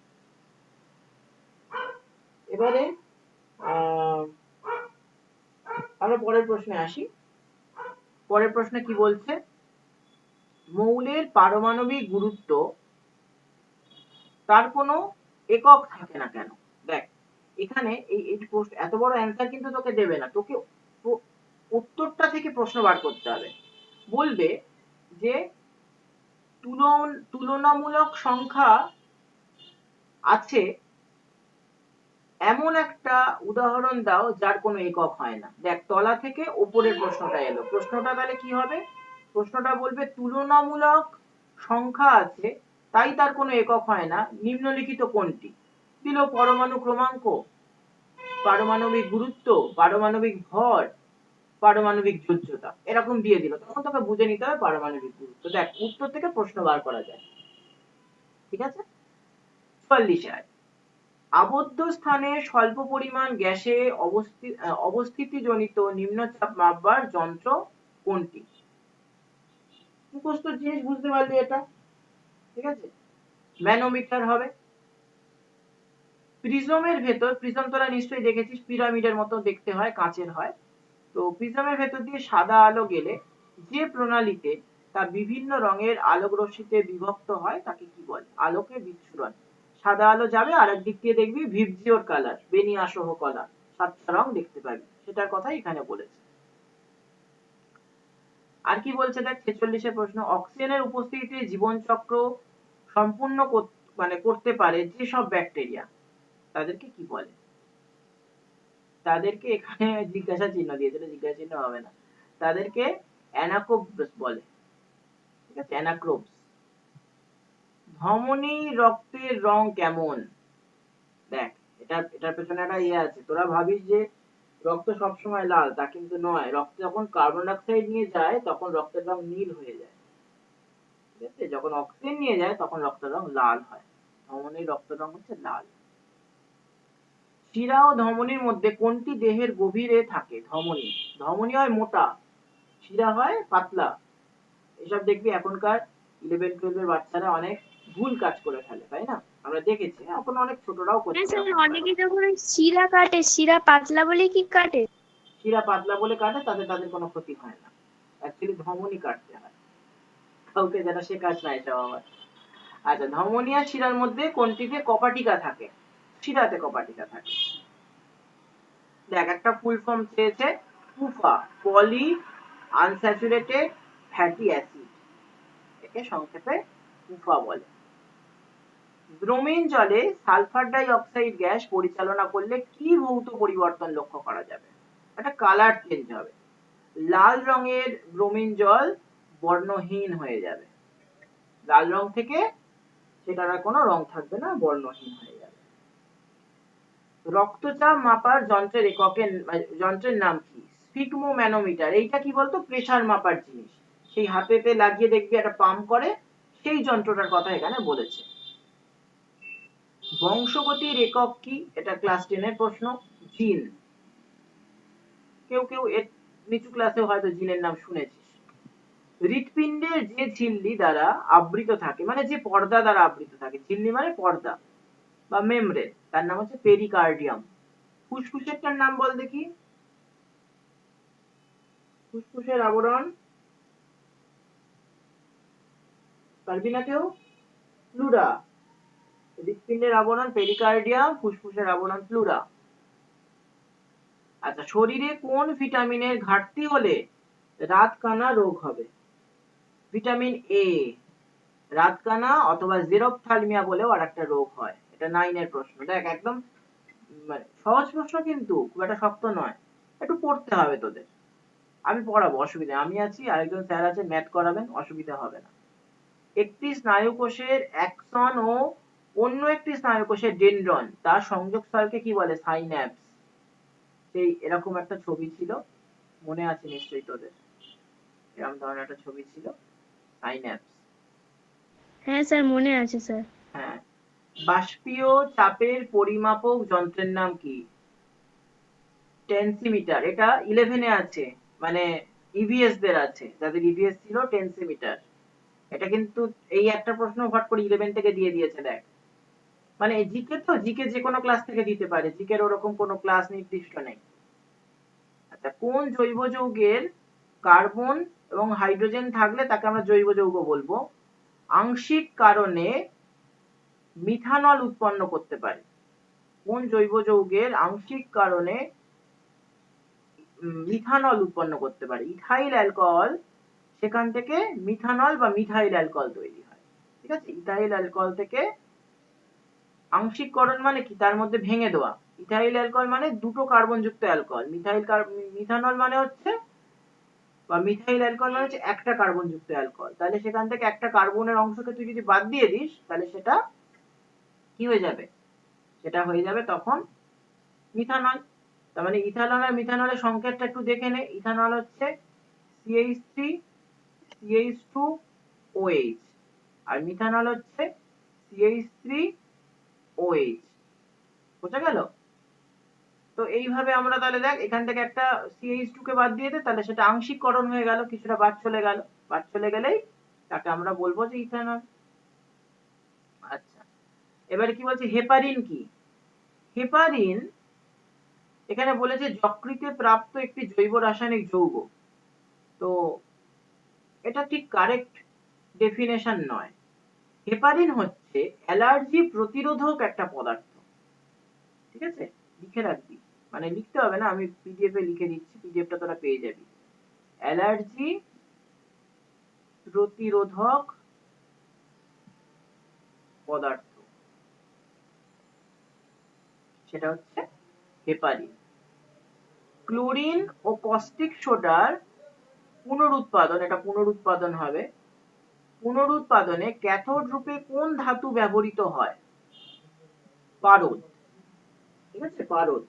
এবারে আমরা পরের প্রশ্নে আসি। পরের প্রশ্নে কি বলছে, মৌলের পারমাণবিক গুরুত্ব তার কোনো একক থাকে না কেন? দেখ এখানে এই এত বড় অ্যান্সার কিন্তু তোকে দেবে না, তোকে উত্তরটা থেকে প্রশ্ন বার করতে হবে। বলবে যে তুলনামূলক সংখ্যা আছে এমন একটা উদাহরণ দাও যার কোনো একক হয় না। দেখ তলা থেকে ওপরের প্রশ্নটা এলো, প্রশ্নটা তাহলে কি হবে? প্রশ্নটা বলবে তুলনামূলক সংখ্যা আছে তাই তার কোনো একক হয় না, নিম্নলিখিত কোনটি? দিল পরমাণু ক্রমাঙ্ক, পারমাণবিক গুরুত্ব, পারমাণবিক ভর, পারমাণবিক যোজ্যতা, এরকম দিয়ে দিল, তখন তোকে বুঝে নিতে হবে পারমাণবিক গুরুত্ব। দেখ উত্তর থেকে প্রশ্ন বার করা যায়। ঠিক আছে, 44 আবদ্ধ স্থানে স্বল্প পরিমাণ গ্যাসে অবস্থিতিজনিত নিম্নচাপ মাপবার যন্ত্র কোনটি? মুখস্থ জিনিস, বুঝতে পারলি এটা? ঠিক আছে, ম্যানোমিটার হবে। প্রিজমের ভেতর, প্রিজম তোরা নিশ্চয়ই দেখেছিস, পিরামিডের মতো দেখতে হয়, কাঁচের হয়। তো প্রিজমের ভেতর দিয়ে সাদা আলো গেলে যে প্রণালীতে তা বিভিন্ন রঙের আলোক রশ্মিতে বিভক্ত হয় তাকে কি বলে? আলোকে বিচ্ছুরণ। সাদা আলো যাবে, আর একদিক দিয়ে দেখবি ভিবজিওর কালার, বেনিয়া সহ কলা, সাতটা রং দেখতে পাবি, সেটার কথাই এখানে বলেছে। আর কি বলছে দেখ 46-এর প্রশ্ন, অক্সিজেনের উপস্থিতিতে জীবনচক্র সম্পূর্ণ করতে পারে যে সব ব্যাকটেরিয়া তাদেরকে কি বলে? তাদেরকে এখানে জিজ্ঞাসা চিহ্ন দিয়েছে, এটা জিজ্ঞাসা চিহ্ন হবে না, তাদেরকে অ্যানাক্রোবস বলে, ঠিক আছে, অ্যানাক্রোবস। ধমনী রক্তের রং কেমন? দেখ, এটার পেছনে একটা ইয়ে আছে। তোরা ভাবিস যে রক্ত সবসময় লাল, তা কিন্তু নয়। রক্তে যখন কার্বন ডাইঅক্সাইড নিয়ে যায় তখন রক্তের রং নীল হয়ে যায়, ঠিক আছে। যখন অক্সিজেন নিয়ে যায় তখন রক্তের রং লাল হয়। ধমনীর রক্তের রং হচ্ছে লাল। শিরা ও ধমনীর মধ্যে কোনটি দেহের গভীরে থাকে? ধমনী। ধমনী হয় মোটা, শিরা হয় পাতলা। এসব দেখবি এখনকার 11-12 এর বাচ্চারা অনেক ভুল কাজ করে ফেলে, তাই না? আমরা দেখেছি, এখন অনেক ছোটরাও হ্যাঁ করছে স্যার, এরকম কাজ। অনেকে যখন ওই শিরা কাটে, শিরা পাতলা বলে কি কাটে? শিরা পাতলা বলে কাটে, তাদের কোনো ক্ষতি হয় না। অ্যাকচুয়ালি ধমনী কাটতে হয়। কাউকে যেন সে কাজ নাই সব আবার। আচ্ছা, ধমনী আর শিরার মধ্যে কোনটিতে কপাটিকা থাকে? শিরাতে কপাটিকা থাকে। দেখ, একটা ফুল ফর্ম চেয়েছে, PUFA, poly unsaturated fatty acid, একে সংক্ষেপে পুফা বলে। ব্রোমিন জলে সালফার ডাই অক্সাইড গ্যাস পরিচালনা করলে কি ভৌত পরিবর্তন লক্ষ্য করা যাবে? একটা কালার চেঞ্জ হবে। লাল রঙের ব্রোমিন জল বর্ণহীন হয়ে যাবে, লাল রং থেকে সেটার আর কোনো রং থাকবে না, বর্ণহীন হয়ে যাবে। রক্তচাপ মাপার যন্ত্রের নাম কি? স্ফিগমোম্যানোমিটার। এইটা কি বলতো? প্রেসার মাপার জিনিস। সেই হাতেতে লাগিয়ে দেখবি একটা পাম্প করে, সেই যন্ত্রটার কথা এখানে বলেছে। বংশগতির একক কি? এটা ক্লাস 10 এর প্রশ্ন। জিন। কেউ কেউ এর নিচু ক্লাসে হয়তো জিনের নাম শুনেছিস। হৃৎপিণ্ডের যে ঝিল্লি দ্বারা আবৃত থাকে, মানে যে পর্দা দ্বারা আবৃত থাকে, ঝিল্লি মানে পর্দা বা মেমব্রেন, তার নাম হচ্ছে পেরিকার্ডিয়াম। ফুসফুসেরটার নাম বল দেখি। ফুসফুসের আবরণ পারবি না কেউ? প্লুরা। হৃৎপিণ্ডের আবরণ পেরিকার্ডিয়াম, ফুসফুসের আবরণ প্লুরা। আচ্ছা, শরীরে কোন ভিটামিনের ঘাটতি হলে রাতকানা রোগ হবে? Vitamin A. রাতকানা অথবা জেরপ্থ্যালমিয়া বলেও আরেকটা রোগ হয়। এটা 9 এর প্রশ্ন। দেখ, একদম মানে সহজ প্রশ্ন, কিন্তু খুব একটা শক্ত নয়। একটু পড়তে হবে তোদের। আমি পড়াবো, অসুবিধা, আমি আছি, আরেকজন স্যার আছে, ম্যাথ করাবেন, অসুবিধা হবে না। একটি স্নায়ুকোষের অ্যাক্সন ও অন্য একটি স্নায়ুকোষের ডেনড্রন, তার সংযোগস্থলকে কি বলে? সাইন্যাপস। সেই এরকম একটা ছবি ছিল, মনে আছে নিশ্চয়ই তোদের, এরকম ধরনের একটা ছবি ছিল, সাইন্যাপস। হ্যাঁ স্যার, মনে আছে স্যার। হ্যাঁ। বাষ্পীয় চাপের পরিমাপক যন্ত্রের নাম কি? টেনসিমিটার। এটা 11 এ আছে, মানে ইভিএস দের আছে, যাদের ইভিএস ছিল টেনসিমিটার। এটা কিন্তু এই একটা প্রশ্ন হট করে 11 থেকে দিয়ে দিয়েছে, দেখ। মানে জিকে তো, জিকে যে কোনো ক্লাস থেকে দিতে পারে, জিকের ওরকম কোনো ক্লাস নির্দিষ্ট নেই। আচ্ছা, কোন জৈব যৌগের কার্বন এবং হাইড্রোজেন থাকলে তাকে আমরা জৈব যৌগ বলবো? আংশিক কারণে মিথানল উৎপন্ন করতে পারে? কোন জৈব যৌগের আংশিক কারণে মিথানল উৎপন্ন করতে পারে? ইথাইল অ্যালকোহল, সেখান থেকে মিথানল বা মিথাইল অ্যালকোহল তৈরি হয়, ঠিক আছে। ইথাইল অ্যালকোহল থেকে আংশিককরণ মানে কি? তার মধ্যে ভেঙে দেওয়া। ইথাইল অ্যালকোহল মানে দুটো কার্বন যুক্ত অ্যালকোহল। মিথানল মানে হচ্ছে, বা মিথাইল অ্যালকোহল মানে হচ্ছে একটা কার্বন যুক্ত অ্যালকোহল। তাহলে সেখান থেকে একটা কার্বনের অংশকে তুই যদি বাদ দিয়ে দিস, তাহলে সেটা কি হয়ে যাবে? সেটা হয়ে যাবে তখন মিথানল। তার মানে ইথানল আর মিথানলের সংকেতটা একটু দেখে নে। ইথানল হচ্ছে CH3 CH2OH, আর মিথানল হচ্ছে CH3OH। বোঝা গেল? তো এইভাবে আমরা তাহলে দেখ, এখান থেকে একটা CH2 কে বাদ দিয়ে দে, তাহলে সেটা আংশিককরণ হয়ে গেল, কিছুটা বাদ চলে গেল। বাদ চলে গেলেই তাকে আমরা বলবো যে ইথানল। আচ্ছা, এবারে কি বলছে, হেপারিন কি? হেপারিন এখানে বলেছে যকৃতে প্রাপ্ত একটি জৈব রাসায়নিক যৌগ। তো এটা ঠিক কারেক্ট ডেফিনেশন নয়। হেপারিন হচ্ছে অ্যালার্জি প্রতিরোধক একটা পদার্থ, ঠিক আছে। লিখে রাখবি, মানে লিখতে হবে না, আমি পিডিএফ এ লিখে দিচ্ছি, পিডিএফটা তোরা পেয়ে যাবি। অ্যালার্জি প্রতিরোধক পদার্থ, সেটা হচ্ছে হেপারিন। ক্লোরিন ও কস্টিক সোডার পুনরুৎপাদন, এটা পুনরুৎপাদন হবে, পুনরুৎপাদনে ক্যাথোড রূপে কোন ধাতু ব্যবহৃত হয়? পারদ। ঠিক আছে, পারদ।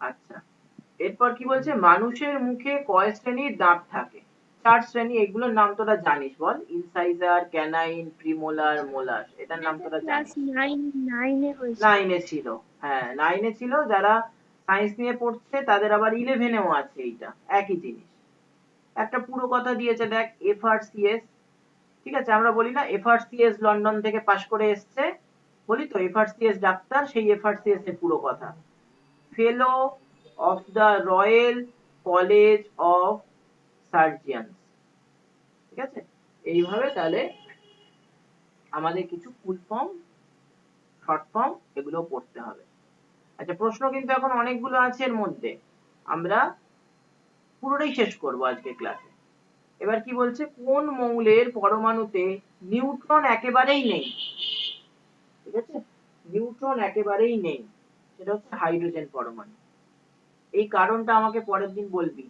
আচ্ছা, এরপর কি বলছে, মানুষের মুখে কয় শ্রেণীর দাঁত থাকে? 4 শ্রেণী। এগুলোর নাম তোরা জানিস, বল। Incisor, canine, premolar, molar. এটার নাম তোরা ক্লাস জানিস। নাইনে হয়েছে। 9 এ ছিল, হ্যাঁ 9 এ ছিল। যারা সায়েন্স নিয়ে পড়ছে তাদের আবার 11 এও আছে, এইটা একই জিনিস। একটা পুরো কথা দিয়েছে দেখ, এফআরসিএস। ঠিক আছে, আমরা বলি না এফআরসিএস লন্ডন থেকে পাশ করে এসছে, বলি তো এফআরসিএস ডাক্তার, সেই এফআরসিএস এর পুরো কথা, fellow of the royal college of surgeons. ঠিক আছে, এইভাবে তাহলে আমাদের কিছু ফুল ফর্ম, শর্ট ফর্ম এগুলো পড়তে হবে। আচ্ছা, প্রশ্ন কিন্তু এখন অনেকগুলো আছে এর মধ্যে, আমরা পুরোটাই শেষ করবো আজকে ক্লাসে। এবার কি বলছে, কোন মৌলের পরমাণুতে নিউট্রন একেবারেই নেই? ঠিক আছে, নিউট্রন একেবারেই নেই, সেটা হচ্ছে হাইড্রোজেন পরমাণু। এই কারণটা আমাকে পরের দিন বলবি।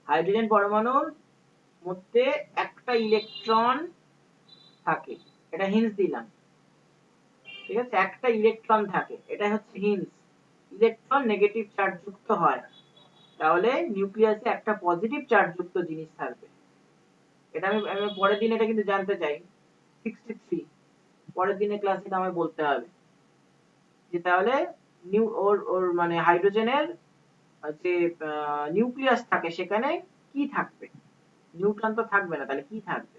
হাইড্রোজেন পরমাণুর মধ্যে একটা ইলেকট্রন থাকে, এটা হিন্স দিলাম। ঠিক আছে, একটা ইলেকট্রন থাকে, এটা হচ্ছে হিন্স। ইলেকট্রন নেগেটিভ চার্জ যুক্ত হয়, তাহলে নিউক্লিয়াসে একটা পজিটিভ চার্জ যুক্ত জিনিস থাকবে। এটা আমি পরের দিন এটা কিন্তু জানতে চাই। 63 পরের দিনের ক্লাসে আমায় বলতে হবে যে তাহলে ওর মানে হাইড্রোজেনের যে নিউক্লিয়াস থাকে সেখানে কি থাকবে? নিউট্রন তো থাকবে না, তাহলে কি থাকবে?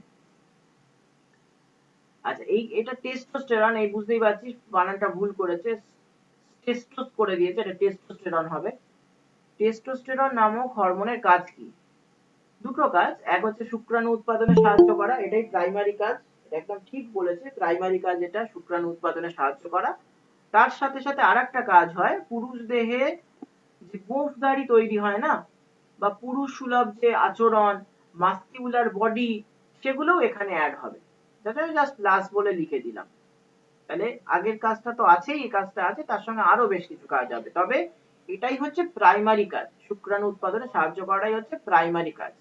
আচ্ছা, এটা টেস্টোস্টেরন, এই বুঝতেই পারছিস বানানটা ভুল করেছে, টেস্টোস করে দিয়েছে, এটা টেস্টোস্টেরন হবে। টেস্টোস্টেরন নামক হরমোনের কাজ কি? দুটো কাজ, এক হচ্ছে শুক্রাণু উৎপাদনে সাহায্য করা, এটাই প্রাইমারি কাজ, একদম ঠিক বলেছে, প্রাইমারি কাজ এটা শুক্রাণু উৎপাদনে সাহায্য করা। তার সাথে সাথে আরেকটা কাজ হয়, পুরুষ দেহে যে গোঁফদাড়ি তৈরি হয় না, বা পুরুষ সুলভ যে আচরণ, মাস্কিউলার বডি, সেগুলোও এখানে অ্যাড হবে। যেটা আমি জাস্ট লাস্ট বলে লিখে দিলাম। তাহলে আগের কাজটা তো আছেই, এই কাজটা আছে, তার সঙ্গে আরো বেশ কিছু কাজ হবে, তবে এটাই হচ্ছে প্রাইমারি কাজ, শুক্রাণু উৎপাদনে সাহায্য করাটাই হচ্ছে প্রাইমারি কাজ।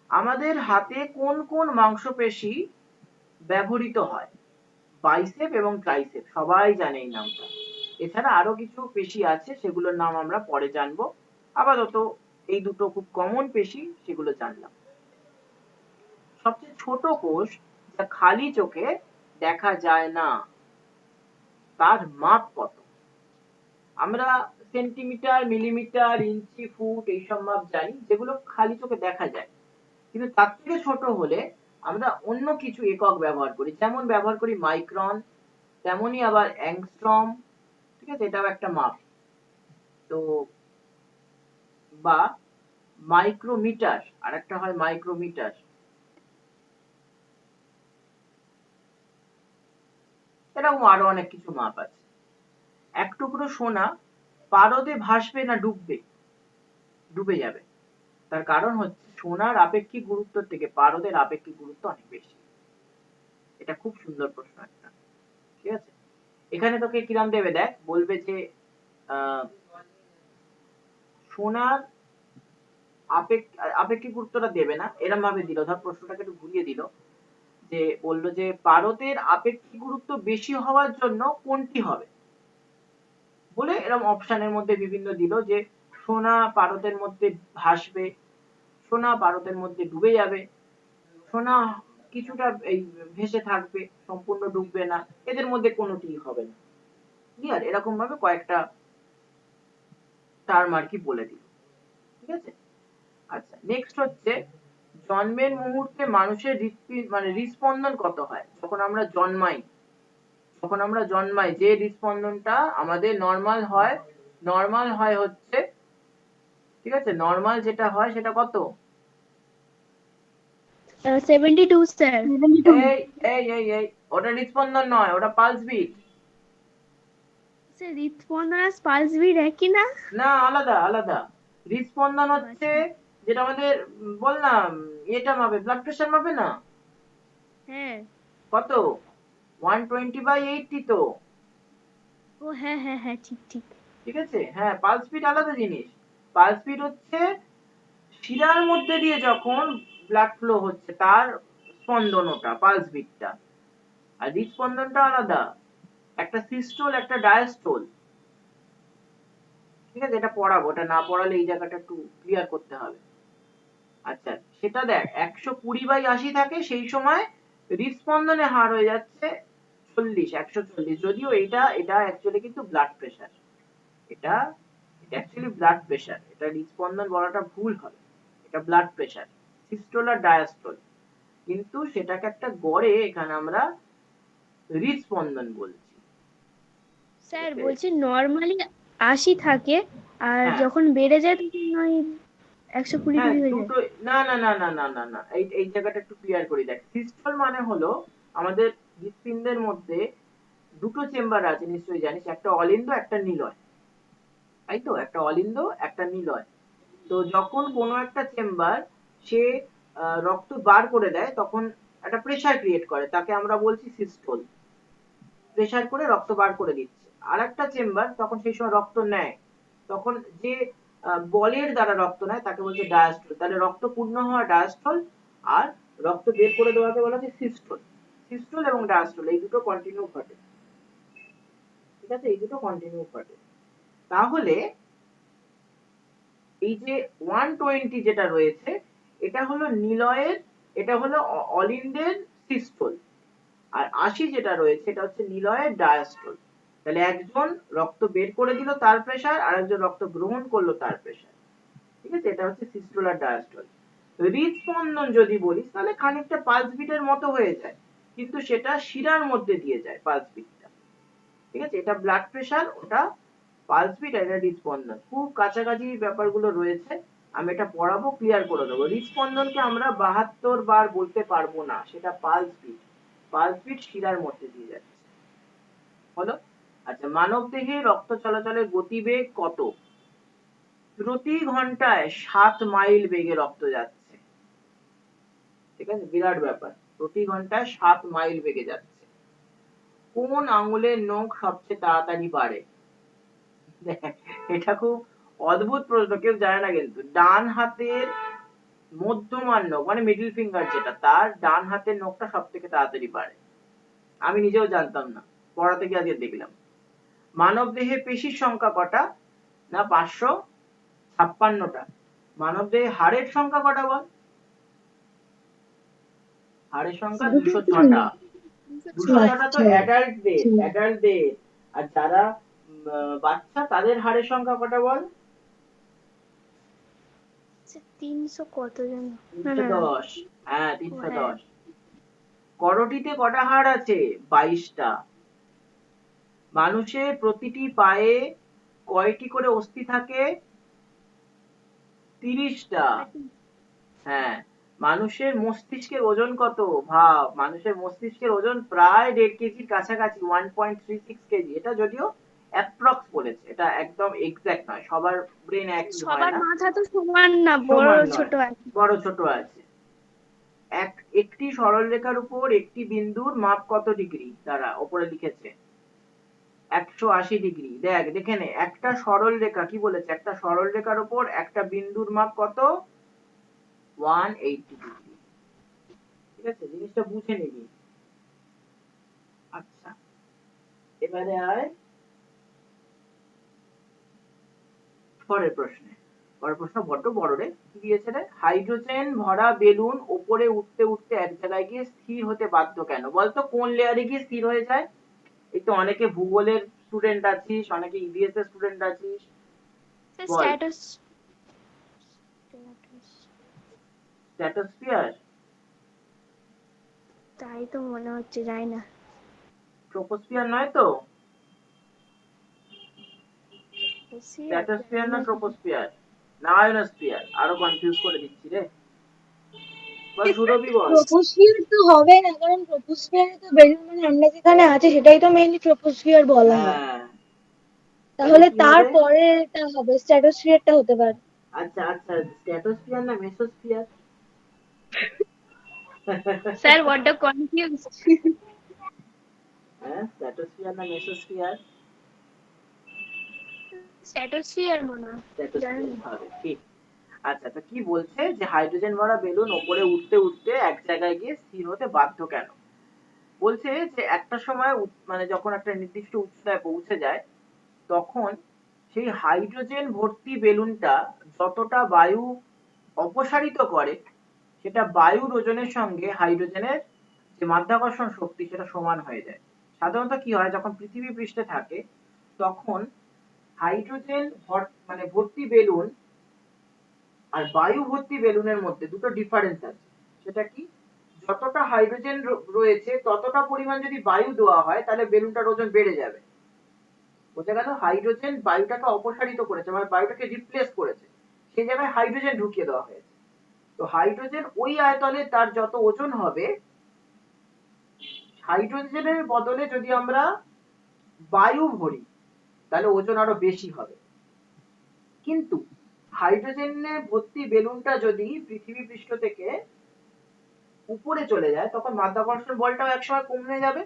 আমাদের হাতে কোন কোন মাংসপেশি ব্যবহৃত হয়? বাইসেপ এবং ট্রাইসেপ, সবাই জানে এই নামটা। এছাড়া আরো কিছু পেশি আছে, সেগুলোর নাম আমরা পরে জানবো। আপাতত এই দুটো খুব কমন পেশি, সেগুলো জানলাম। সবচেয়ে ছোট কোষ যা খালি চোখে দেখা যায় না, তার মাপ কত? আমরা সেন্টিমিটার, মিলিমিটার, ইঞ্চি, ফুট এইসব মাপ জানি, যেগুলো খালি চোখে দেখা যায়। কিন্তু তার থেকে ছোট হলে আমরা অন্য কিছু একক ব্যবহার করি, যেমন ব্যবহার করি মাইক্রন, তেমনি আবার অ্যাংস্ট্রম। ঠিক আছে, এটাও একটা মাপ। তো বা মাইক্রোমিটার, আর একটা হয় মাইক্রোমিটার। এরকম আরো অনেক কিছু মাপ আছে। এক টুকরো সোনা পারদে ভাসবে না ডুববে? ডুবে যাবে। তার কারণ হচ্ছে সোনার আপেক্ষিক গুরুত্বের থেকে পারদের আপেক্ষিক গুরুত্ব অনেক বেশি। এটা খুব সুন্দর প্রশ্ন একটা। ঠিক আছে, এখানে তোকে কিরাম দেবে দেখ, বলবে যে সোনার আপেক্ষিক গুরুত্বটা দেবে না, এরম ভাবে দিল, ধর প্রশ্নটাকে একটু ঘুরিয়ে দিল, যে বললো যে পারদের আপেক্ষিক গুরুত্ব বেশি হওয়ার জন্য কোনটি হবে, বলে এরকম অপশনের মধ্যে বিভিন্ন দিল, যে সোনা পারদের মধ্যে ভাসবে, সোনা পারদের মধ্যে ডুবে যাবে, সোনা কিছুটা এই ভেসে থাকবে, সম্পূর্ণ ডুববে না, এদের মধ্যে কোনোটি হবে না। ক্লিয়ার? এরকম ভাবে কয়েকটা টার্ম আর কি বলে দিল। ঠিক আছে, আচ্ছা নেক্সট হচ্ছে, জন্মের মুহূর্তে মানুষের মানে হৃদস্পন্দন কত হয়? যখন আমরা জন্মাই, যখন আমরা জন্মাই যে হৃদস্পন্দনটা আমাদের নর্মাল হয় হচ্ছে, ঠিক আছে, নর্মাল যেটা হয় সেটা কত? 72 স্যার। এই এই এই এই ওটা হৃদস্পন্দন নয়, ওটা পালস বিট। স্যার হৃদস্পন্দন আর পালস বিট একই না? না, আলাদা আলাদা। হৃদস্পন্দন হচ্ছে যেটা আমাদের বললাম, এটা মাপে, ব্লাড প্রেশার মাপে না, হ্যাঁ। কত? 120/80 তো। ও হ্যাঁ হ্যাঁ হ্যাঁ, ঠিক ঠিক। ঠিক আছে? হ্যাঁ, পালস বিট আলাদা জিনিস। পালস বিট হচ্ছে শিরার মধ্যে দিয়ে যখন ব্লাড ফ্লো হচ্ছে তার স্পন্দন, ওটা পালস বিটটা। আর হৃদস্পন্দনটা আলাদা, একটা সিস্টোল একটা ডায়াস্টোল। ঠিক আছে, এটা পড়াবো, এটা না পড়ালে এই জায়গাটা একটু ক্লিয়ার করতে হবে। আচ্ছা, সেটা দেখ 120/80 থাকে, সেই সময় হৃদস্পন্দনের হার হয়ে যাচ্ছে 140। যদিও এটা অ্যাকচুয়ালি কিন্তু ব্লাড প্রেশার। এটা অ্যাকচুয়ালি ব্লাড প্রেশার, এটা হৃদস্পন্দন বলাটা ভুল হবে। এটা ব্লাড প্রেশার, সিস্টোল আর ডায়াস্টোল। কিন্তু সেটাকে একটা গড়ে এখানে আমরা হৃদস্পন্দন বলছি। Sir Okay? বলছি নর্মালি 80 থাকে, আর হ্যাঁ যখন বেড়ে যায় তখন ওই 120 হ্যাঁ, টুড়ি হয়ে যায়। দুটো। না না না না না না না, এই জায়গাটা একটু ক্লিয়ার করে দেখ। সিস্টোল মানে হলো আমাদের হৃৎপিণ্ডের মধ্যে দুটো চেম্বার আছে, নিশ্চয়ই জানিস, একটা অলিন্দ একটা নিলয়। তাই তো, একটা অলিন্দ একটা নিলয়। তো যখন কোনো একটা চেম্বার সে রক্ত বার করে দেয় তখন একটা প্রেসার ক্রিয়েট করে, তাকে আমরা বলছি সিস্টোল। প্রেসার করে রক্ত বার করে দিচ্ছে। আর একটা চেম্বার তখন সেই সময় রক্ত নেয়, তখন যে বলের দ্বারা রক্ত নেয় তাকে বলছে ডায়াস্টল। তাহলে রক্ত পূর্ণ হওয়া ডায়াস্টল, আর রক্ত বের করে দেওয়াকে বলা হচ্ছে সিস্টোল। সিস্টোল এবং ডায়াস্টল এই দুটো কন্টিনিউ ঘটে। ঠিক আছে, এই দুটো কন্টিনিউ ঘটে। তাহলে এই যে 120 যেটা রয়েছে, এটা হলো নিলয়ের, এটা হলো অলিন্দের সিস্টোল। আর 80 যেটা রয়েছে এটা হচ্ছে নিলয়ের ডায়াস্টোল। তাহলে একজন রক্ত বের করে দিল তার প্রেসার, আর একজন রক্ত গ্রহণ করলো তার প্রেসার। ঠিক আছে, এটা হচ্ছে সিস্টোল আর ডায়াস্টোল। হৃদস্পন্দন যদি বলিস তাহলে খানিকটা পালস বিটের মতো হয়ে যায়, কিন্তু সেটা শিরার মধ্যে দিয়ে যায় পালস বিটটা। ঠিক আছে, এটা ব্লাড প্রেসার, ওটা পালস বিট, আর এটা হৃদস্পন্দন। খুব কাছাকাছি ব্যাপারগুলো রয়েছে, আমি এটা পড়াবো, ক্লিয়ার করে দেবো। হৃদস্পন্দনকে আমরা 72 বার বলতে পারবো না, সেটা পালস বিট। পালস বিট শিরার মধ্যে দিয়ে যাচ্ছে। হলো। আচ্ছা, মানব দেহে রক্ত চলাচলের গতিবেগ কত? প্রতি ঘন্টায় 7 মাইল বেগে রক্ত যাচ্ছে। ঠিক আছে, বিরাট ব্যাপার। প্রতি ঘন্টায় 7 মাইল বেগে যাচ্ছে। কোন আঙুলের নখ সবচেয়ে তাড়াতাড়ি বাড়ে? এটা খুব অদ্ভুত প্রশ্ন, কেউ জানে না কিন্তু। ডান হাতের মধ্যমার নখ মানে মিডল ফিঙ্গার যেটা, তার ডান হাতের নখটা সব থেকে তাড়াতাড়ি বাড়ে। আমি নিজেও জানতাম না, পড়াতে গিয়ে আজকে দেখলাম। মানব দেহে পেশির সংখ্যা কটা? না 556টা। মানব দেহে হাড়ের সংখ্যা কটা বল? হাড়ের সংখ্যা 206টা। 206টা তো আচ্ছা অ্যাডাল্টদের, অ্যাডাল্টদের। আর যারা বাচ্চা তাদের হাড়ের সংখ্যা কটা বল? 300 কত যেন, না না না। 310। হ্যাঁ, ও হ্যাঁ। 310। করটিতে কটা হাড় আছে? 22টা। মানুষের প্রতিটি পায়ে কয়টি করে অস্থি থাকে? 30টা। হ্যাঁ। মানুষের মস্তিষ্কের ওজন কত? ভাব, মানুষের মস্তিষ্কের ওজন প্রায় 1.5 কেজির কাছাকাছি, 1.36 কেজি। এটা যদিও অ্যাপ্রক্স বলেছে, এটা একদম এক্সাক্ট নয়, সবার ব্রেন একই হয় সবার না। মাথা তো সমান না, বড় সমান নয়, ছোট আছে। বড় ছোট আছে। একটি সরলরেখার উপর একটি বিন্দুর মাপ কত ডিগ্রি? তারা ওপরে লিখেছে 180 ডিগ্রি। দেখ, দেখে নে, একটা সরল রেখা, কি বলেছে, একটা সরল রেখার উপর একটা বিন্দুর মাপ কত? 180 ডিগ্রি। ঠিক আছে, জিনিসটা বুঝে নিবি। আচ্ছা, এবারে আয় পরের প্রশ্নে। পরের প্রশ্ন বড্ড বড় রে, কি দিয়েছে রে? হাইড্রোজেন ভরা বেলুন ওপরে উঠতে উঠতে এক জায়গায় গিয়ে স্থির হতে বাধ্য কেন? বলতো কোন লেয়ারে গিয়ে স্থির হয়ে যায়? এই তো অনেকে ভূগোলের স্টুডেন্ট আছিস, অনেকে ইভিএস এর স্টুডেন্ট আছিস, বল। স্ট্যাটাস। স্ট্র্যাটোস্ফিয়ার? তাই তো মনে হচ্ছে, যাই না। ট্রোপোস্ফিয়ার নয় তো? স্ট্র্যাটোস্ফিয়ার জানি না না। ট্রোপোস্ফিয়ার না আয়োনোস্ফিয়ার? আরো কনফিউজ করে দিচ্ছি রে। বল সুরভি, বল। ট্রপোস্ফিয়ার তো হবে না, কারণ ট্রপোস্ফিয়ারে তো বেলুন মানে আমরা যেখানে আছি সেটাই তো মেইনলি ট্রপোস্ফিয়ার বলা হয়। হ্যাঁ, তাহলে তাহলে কি হবে? তারপরেটা হবে স্ট্র্যাটোস্ফিয়ারটা হতে পারে। আচ্ছা আচ্ছা, স্ট্র্যাটোস্ফিয়ার না মেসোস্ফিয়ার? স্যার বড্ড কনফিউজ। হ্যাঁ, স্ট্র্যাটোস্ফিয়ার না মেসোস্ফিয়ার? স্ট্র্যাটোস্ফিয়ার মনে হয়, জানি স্ট্র্যাটোস্ফিয়ার না। হবে, ঠিক। আচ্ছা, তো কি বলছে যে হাইড্রোজেন ভরা বেলুন ওপরে উঠতে উঠতে এক জায়গায় গিয়ে স্থির হতে বাধ্য কেন? বলছে যে একটা সময় মানে যখন একটা নির্দিষ্ট উচ্চতায় পৌঁছে যায়, তখন সেই হাইড্রোজেন ভর্তি বেলুনটা যতটা বায়ু অপসারিত করে, সেটা বায়ুর ওজনের সঙ্গে হাইড্রোজেনের যে মাধ্যাকর্ষণ শক্তি সেটা সমান হয়ে যায়। সাধারণত কি হয়, যখন পৃথিবী পৃষ্ঠে থাকে তখন হাইড্রোজেন মানে ভর্তি বেলুন আর বায়ু ভর্তি বেলুনের মধ্যে দুটো ডিফারেন্স আছে। সেটা কি, যতটা হাইড্রোজেন রয়েছে ততটা পরিমাণ যদি বায়ু দেওয়া হয় তাহলে বেলুনটার ওজন বেড়ে যাবে। বোঝা গেল? হাইড্রোজেন বায়ুটাকে অপসারিত করেছে, মানে বায়ুটাকে রিপ্লেস করেছে, সেই জায়গায় হাইড্রোজেন ঢুকিয়ে দেওয়া হয়েছে। তো হাইড্রোজেন ওই আয়তনে তার যত ওজন হবে, হাইড্রোজেনের বদলে যদি আমরা বায়ু ভরি তাহলে ওজন আরো বেশি হবে। কিন্তু হাইড্রোজেনে ভর্তি বেলুনটা যদি পৃথিবী পৃষ্ঠ থেকে উপরে চলে যায় তখন মাধ্যাকর্ষণ বলটাও একসময় কমে যাবে,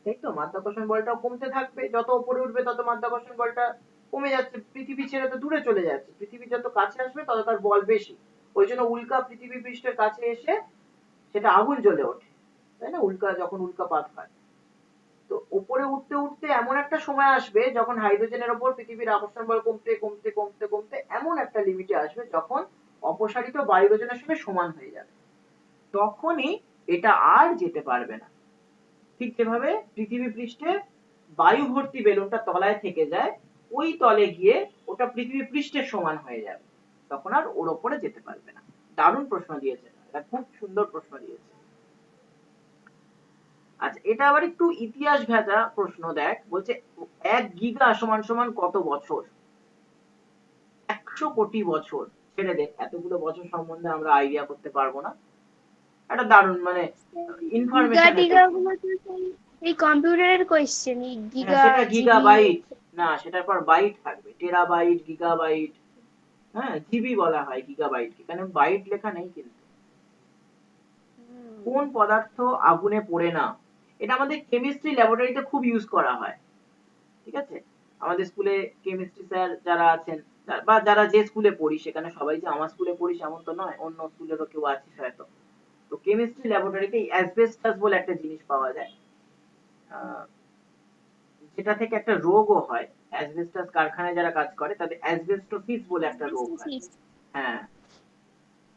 তাই তো? মাধ্যাকর্ষণ বলটাও কমতে থাকবে, যত উপরে উঠবে তত মাধ্যাকর্ষণ বলটা কমে যাচ্ছে, পৃথিবী ছেড়ে তো দূরে চলে যাচ্ছে, পৃথিবী যত কাছে আসবে তত তার বল বেশি। ওই জন্য উল্কা পৃথিবী পৃষ্ঠের কাছে এসে সেটা আগুন জ্বলে ওঠে, তাই না? যখন উল্কাপাত হয়, তো উপরে উঠতে উঠতে এমন একটা সময় আসবে যখন হাইড্রোজেনের ওপর পৃথিবীর আকর্ষণ বল কমতে কমতে কমতে কমতে এমন একটা লিমিটে আসবে যখন অপসারিত বায়ুর ওজনের সঙ্গে সমান হয়ে যাবে, তখনই এটা আর যেতে পারবে না। ঠিক যেভাবে পৃথিবী পৃষ্ঠে বায়ু ভর্তি বেলুনটা তলায় থেকে যায়, ওই তলে গিয়ে ওটা পৃথিবী পৃষ্ঠের সমান হয়ে যাবে, তখন আর ওর ওপরে যেতে পারবে না। দারুণ প্রশ্ন দিয়েছে, এটা খুব সুন্দর প্রশ্ন দিয়েছে। আচ্ছা, এটা আবার একটু ইতিহাস ভেজা প্রশ্ন। দেখ, বলছে 1 গিগা সমান সমান কত বছর? 100 কোটি বছর। ছেড়ে দে, এতগুলো বছর সম্বন্ধে আমরা আইডিয়া করতে পারবো না। একটা দারুণ মানে গিগা ইনফরমেশনের টিগা প্রশ্ন। গুলো তো এই কম্পিউটারের কোয়েশ্চেন, এই হ্যাঁ, গিগা সেটা গিগা জিবি। বাইট না, সেটার পর বাইট থাকবে, টেরাবাইট, গিগাবাইট। হ্যাঁ, জিবি বলা হয় গিগাবাইট, এখানে বাইট লেখা নেই কিন্তু। কোন পদার্থ আগুনে পড়ে না? এটা আমাদের কেমিস্ট্রি ল্যাবরেটরিতে খুব ইউজ করা হয়, ঠিক আছে? আমাদের স্কুলে কেমিস্ট্রি স্যার যারা আছেন, বা যারা যে স্কুলে পড়ি, সেখানে সবাই যে আমার স্কুলে পড়িস এমন তো নয়, অন্য স্কুলেরও কেউ আছিস হয়তো। তো কেমিস্ট্রি ল্যাবরেটরিতে অ্যাসবেস্টাস বলে একটা জিনিস পাওয়া যায়, আহ, যেটা থেকে একটা রোগও হয়। অ্যাসবেস্টাস কারখানায় যারা কাজ করে তাদের অ্যাসবেস্টোসিস বলে একটা রোগ হয়। হ্যাঁ,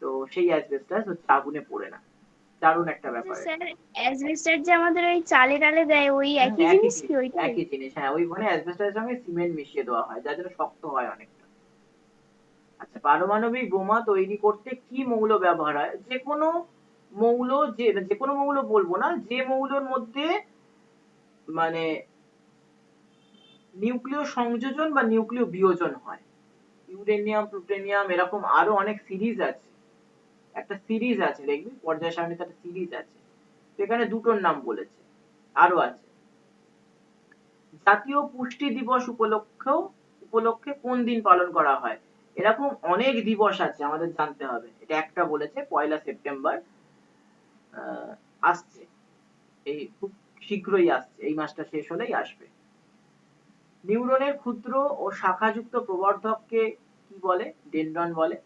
তো সেই অ্যাসবেস্টাস হচ্ছে আগুনে পড়ে না। দারুণ একটা ব্যাপার এটা। স্যার, অ্যাসবেস্টার যে আমাদের ওই চালে টালে দেয়, ওই একই একই জিনিস কি জিনিস, ওইটাই? একই জিনিস। হ্যাঁ, ওই মানে অ্যাসবেস্টাসের সঙ্গে সিমেন্ট মিশিয়ে দেওয়া হয় যার জন্য শক্ত হয় অনেকটা। আচ্ছা, পারমাণবিক বোমা তৈরি করতে কি মৌল ব্যবহার হয়? যে কোনো মৌল, যে কোনো মৌল বলবো না, যে মৌলর মধ্যে মানে নিউক্লিয় সংযোজন বা নিউক্লিয় বিয়োজন হয়। ইউরেনিয়াম, প্লুটোনিয়াম, এরকম আরো অনেক সিরিজ আছে। একটা সিরিজ আছে, দেখবি পর্যায় সারণীতে একটা সিরিজ আছে, সেখানে দুটোর নাম বলেছে, আরো আছে। জাতীয় পুষ্টি দিবস উপলক্ষে কোন দিন পালন করা হয়? এরকম অনেক দিবস আছে, আমাদের জানতে হবে। এটা একটা বলেছে 1লা সেপ্টেম্বর আসছে, এই খুব শীঘ্রই আসছে, এই মাসটা শেষ হলেই আসবে। নিউরনের ক্ষুদ্র ও শাখাযুক্ত প্রবর্ধককে কি বলে? ডেনড্রন বলে।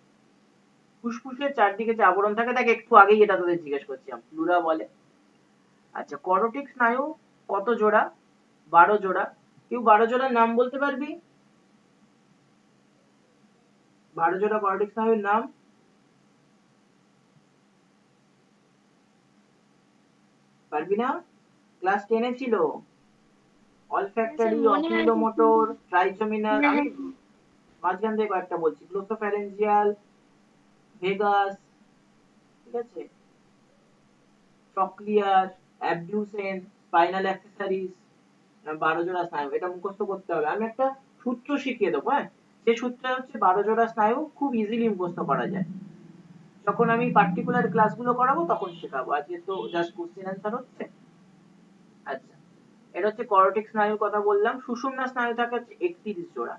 ফুসফুসের চারদিকে যে আবরণ থাকে তাকে একটু আগেই এটা তোদের জিজ্ঞেস করছিলাম, প্লুরা বলে। আচ্ছা, করোটিক স্নায়ু কত জোড়া? 12 জোড়া। কেউ 12 জোড়ার নাম বলতে পারবি? 12 জোড়া করোটিক স্নায়ুর নাম পারবি না? ক্লাস 10-এ ছিল। স্যার অলফ্যাক্টরি, মনে আছে অকিউলোমোটর, ট্রাইজেমিনাল, হ্যাঁ, আমি মাঝখান থেকে কয়েকটা বলছি, গ্লোসোফ্যারেঞ্জিয়াল, ভেগাস, ঠিক আছে, টকলিয়ার, অ্যাবডিউসেন, স্পাইনাল অ্যাক্সেসরিজ। 12 জোড়া স্নায়ু, এটা মুখস্থ করতে হবে। আমি একটা সূত্র শিখিয়ে দেবো, হ্যাঁ, যে সূত্র হচ্ছে 12 জোড়া স্নায়ু খুব ইজিলি মুখস্থ করা যায়। যখন আমি পার্টিকুলার ক্লাসগুলো করাবো তখন শেখাবো, আজকে তো জাস্ট কোশ্চেন অ্যান্সার হচ্ছে। আচ্ছা, এটা হচ্ছে করোটিক স্নায়ুর কথা বললাম। সুষুম্না স্নায়ু থাকে হচ্ছে 31 জোড়া।